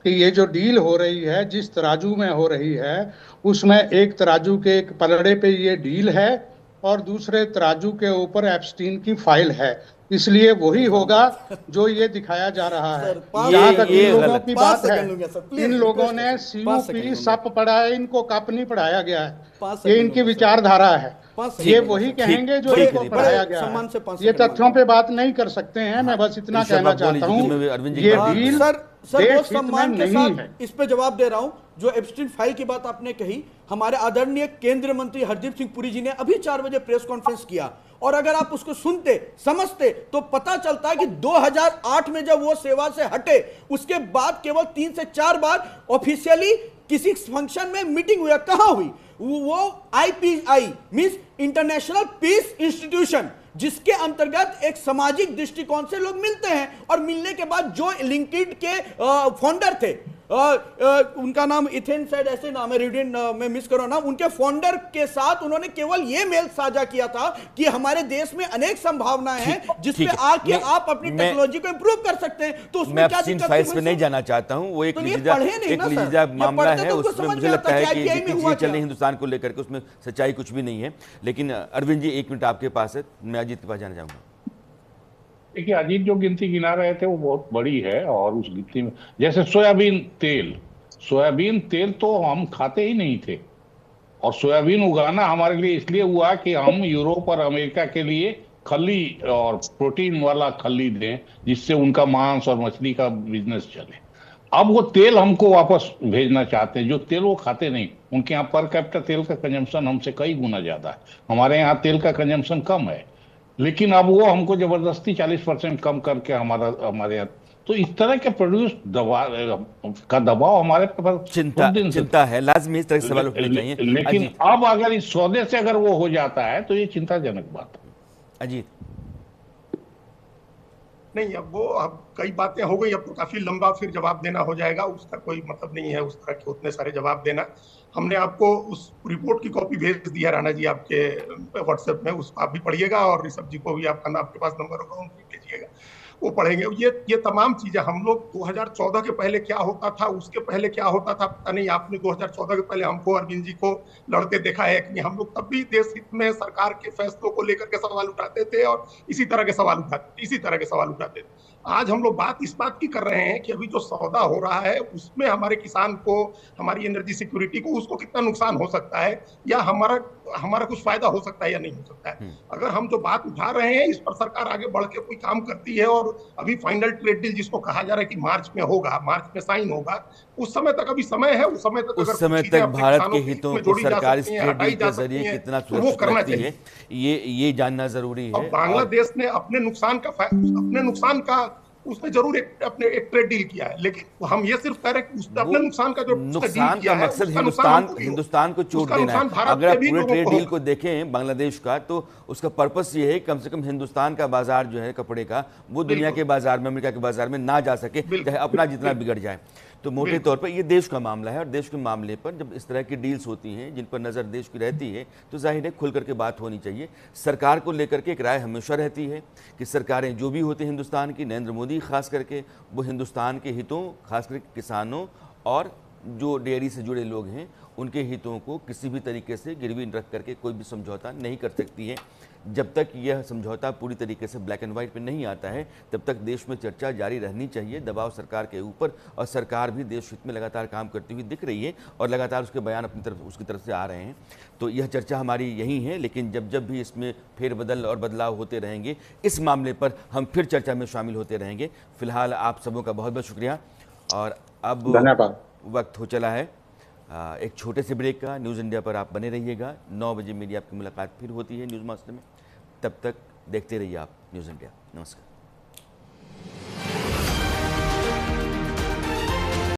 S5: कि ये जो डील हो रही है, जिस तराजू में हो रही है, उसमें एक तराजू के एक पलड़े पे ये डील है और दूसरे तराजू के ऊपर एप्स्टीन की फाइल है। इसलिए वही होगा जो ये दिखाया जा रहा है। जहां तक इन लोगों की बात है, इन लोगों ने सीयूपी सप पढ़ा है, इनको कप नहीं पढ़ाया गया है। ये इनकी विचारधारा है, ये वही कहेंगे जो इनको पढ़ाया गया है। ये तथ्यों पे बात नहीं कर सकते हैं। मैं बस इतना कहना चाहता हूँ, ये डील
S6: सर बहुत सम्मान के साथ इस पे जवाब दे रहा हूं। जो एप्स्टीन फाइल की बात आपने कही, हमारे आदरणीय केंद्रीय मंत्री हरदीप सिंह पुरी जी ने अभी 4 बजे प्रेस कॉन्फ्रेंस किया, और अगर आप उसको सुनते समझते तो पता चलता है कि 2008 में जब वो सेवा से हटे, उसके बाद केवल 3 से 4 बार ऑफिशियली किसी फंक्शन में मीटिंग हुई। कहां हुई? वो IPI means international peace institution, जिसके अंतर्गत एक सामाजिक दृष्टिकोण से लोग मिलते हैं, और मिलने के बाद जो लिंक्डइन के फाउंडर थे, उनका नाम इथेन शायद ऐसे नाम है, रीडिन में मिस करो ना, उनके फाउंडर के साथ उन्होंने केवल ये मेल साझा किया था कि हमारे देश में अनेक संभावनाएं हैं जिसपे आके आप अपनी टेक्नोलॉजी को इंप्रूव कर सकते हैं। तो उसमें क्या दिक्कत?
S1: फाइल्स पे नहीं जाना चाहता हूं, वो एक निजीजा मामला है, उसमें मुझे लगता है कि चीजें चल रही हिंदुस्तान को लेकर के, उसमें सच्चाई कुछ भी नहीं है। लेकिन अरविंद जी 1 मिनट आपके पास है, मैं अजीत के पास जाना चाहूंगा।
S4: देखिए, अजीत जो गिनती गिना रहे थे वो बहुत बड़ी है, और उस गिनती में जैसे सोयाबीन तेल तो हम खाते ही नहीं थे, और सोयाबीन उगाना हमारे लिए इसलिए हुआ कि हम यूरोप और अमेरिका के लिए खली और प्रोटीन वाला खली दें, जिससे उनका मांस और मछली का बिजनेस चले। अब वो तेल हमको वापस भेजना चाहते हैं, जो तेल वो खाते नहीं। उनके यहाँ पर कैपिटा तेल का कंजम्पशन हमसे कई गुना ज्यादा है, हमारे यहाँ तेल का कंजम्पशन कम है। लेकिन अब वो हमको जबरदस्ती 40% कम करके हमारे यहाँ, तो इस तरह के प्रोड्यूस दबाव हमारे पर
S1: चिंता है, लाजमी इस तरह के सवाल उठने चाहिए।
S4: लेकिन अब अगर इस सौदे से अगर वो हो जाता है तो ये चिंताजनक बात है।
S1: अजीत
S7: नहीं, अब कई बातें हो गई, अब तो काफी लंबा फिर जवाब देना हो जाएगा, उसका कोई मतलब नहीं है उस तरह के उतने सारे जवाब देना। हमने आपको उस रिपोर्ट की कॉपी भेज दी है राणा जी आपके व्हाट्सएप में, उसको आप भी पढ़िएगा, और ऋषभ जी को भी आपका आपके पास नंबर होगा उनको भेजिएगा, वो पढ़ेंगे। ये तमाम चीजें हम लोग 2014 के पहले क्या होता था, उसके पहले क्या होता था पता नहीं। आपने 2014 के पहले हमको, अरविंद जी को लड़ते देखा है कि हम लोग तब भी देश हित में सरकार के फैसलों को लेकर के सवाल उठाते थे, और इसी तरह के सवाल उठाते थे। आज हम लोग बात इस बात की कर रहे हैं कि अभी जो सौदा हो रहा है उसमें हमारे किसान को, हमारी एनर्जी सिक्योरिटी को, उसको कितना नुकसान हो सकता है, या हमारा कुछ फायदा हो सकता है या नहीं हो सकता है। अगर हम जो बात उठा रहे हैं इस पर सरकार आगे बढ़ के कोई काम करती है, और अभी फाइनल ट्रेड डील जिसको कहा जा रहा है कि मार्च में होगा, मार्च में साइन होगा, उस समय तक अभी समय है। उस समय तक
S1: भारत के हितों को सरकार इस ट्रेड डील के जरिए कितना सुरक्षित रखती है, ये जानना जरूरी है।
S7: बांग्लादेश ने अपने नुकसान का उसने जरूर एक ट्रेड डील किया है, लेकिन हम ये सिर्फ कह रहे हैं कि उसने अपने नुकसान का जो
S1: नुकसान का मकसद हिंदुस्तान को चोट देना है। अगर आप पूरे ट्रेड डील को देखें बांग्लादेश का, तो उसका पर्पस ये है कम से कम हिंदुस्तान का बाजार जो है कपड़े का, वो दुनिया के बाजार में, अमेरिका के बाजार में ना जा सके, चाहे अपना जितना बिगड़ जाए। तो मोटे तौर पर ये देश का मामला है, और देश के मामले पर जब इस तरह की डील्स होती हैं जिन पर नज़र देश की रहती है, तो जाहिर है खुल करके बात होनी चाहिए। सरकार को लेकर के एक राय हमेशा रहती है कि सरकारें जो भी होती हैं हिंदुस्तान की, नरेंद्र मोदी खास करके, वो हिंदुस्तान के हितों, खास करके किसानों और जो डेयरी से जुड़े लोग हैं उनके हितों को किसी भी तरीके से गिरवी रख करके कोई भी समझौता नहीं कर सकती है। जब तक यह समझौता पूरी तरीके से ब्लैक एंड वाइट में नहीं आता है, तब तक देश में चर्चा जारी रहनी चाहिए, दबाव सरकार के ऊपर, और सरकार भी देश हित में लगातार काम करती हुई दिख रही है और लगातार उसके बयान अपनी तरफ उसकी तरफ से आ रहे हैं। तो यह चर्चा हमारी यही है, लेकिन जब जब भी इसमें फेरबदल और बदलाव होते रहेंगे, इस मामले पर हम फिर चर्चा में शामिल होते रहेंगे। फिलहाल आप सबों का बहुत बहुत शुक्रिया, और अब
S5: धन्यवाद।
S1: वक्त हो चला है एक छोटे से ब्रेक का। न्यूज़ इंडिया पर आप बने रहिएगा, 9 बजे मेरी आपकी मुलाकात फिर होती है न्यूज़ मास्टर में। तब तक देखते रहिए आप न्यूज़ इंडिया। नमस्कार।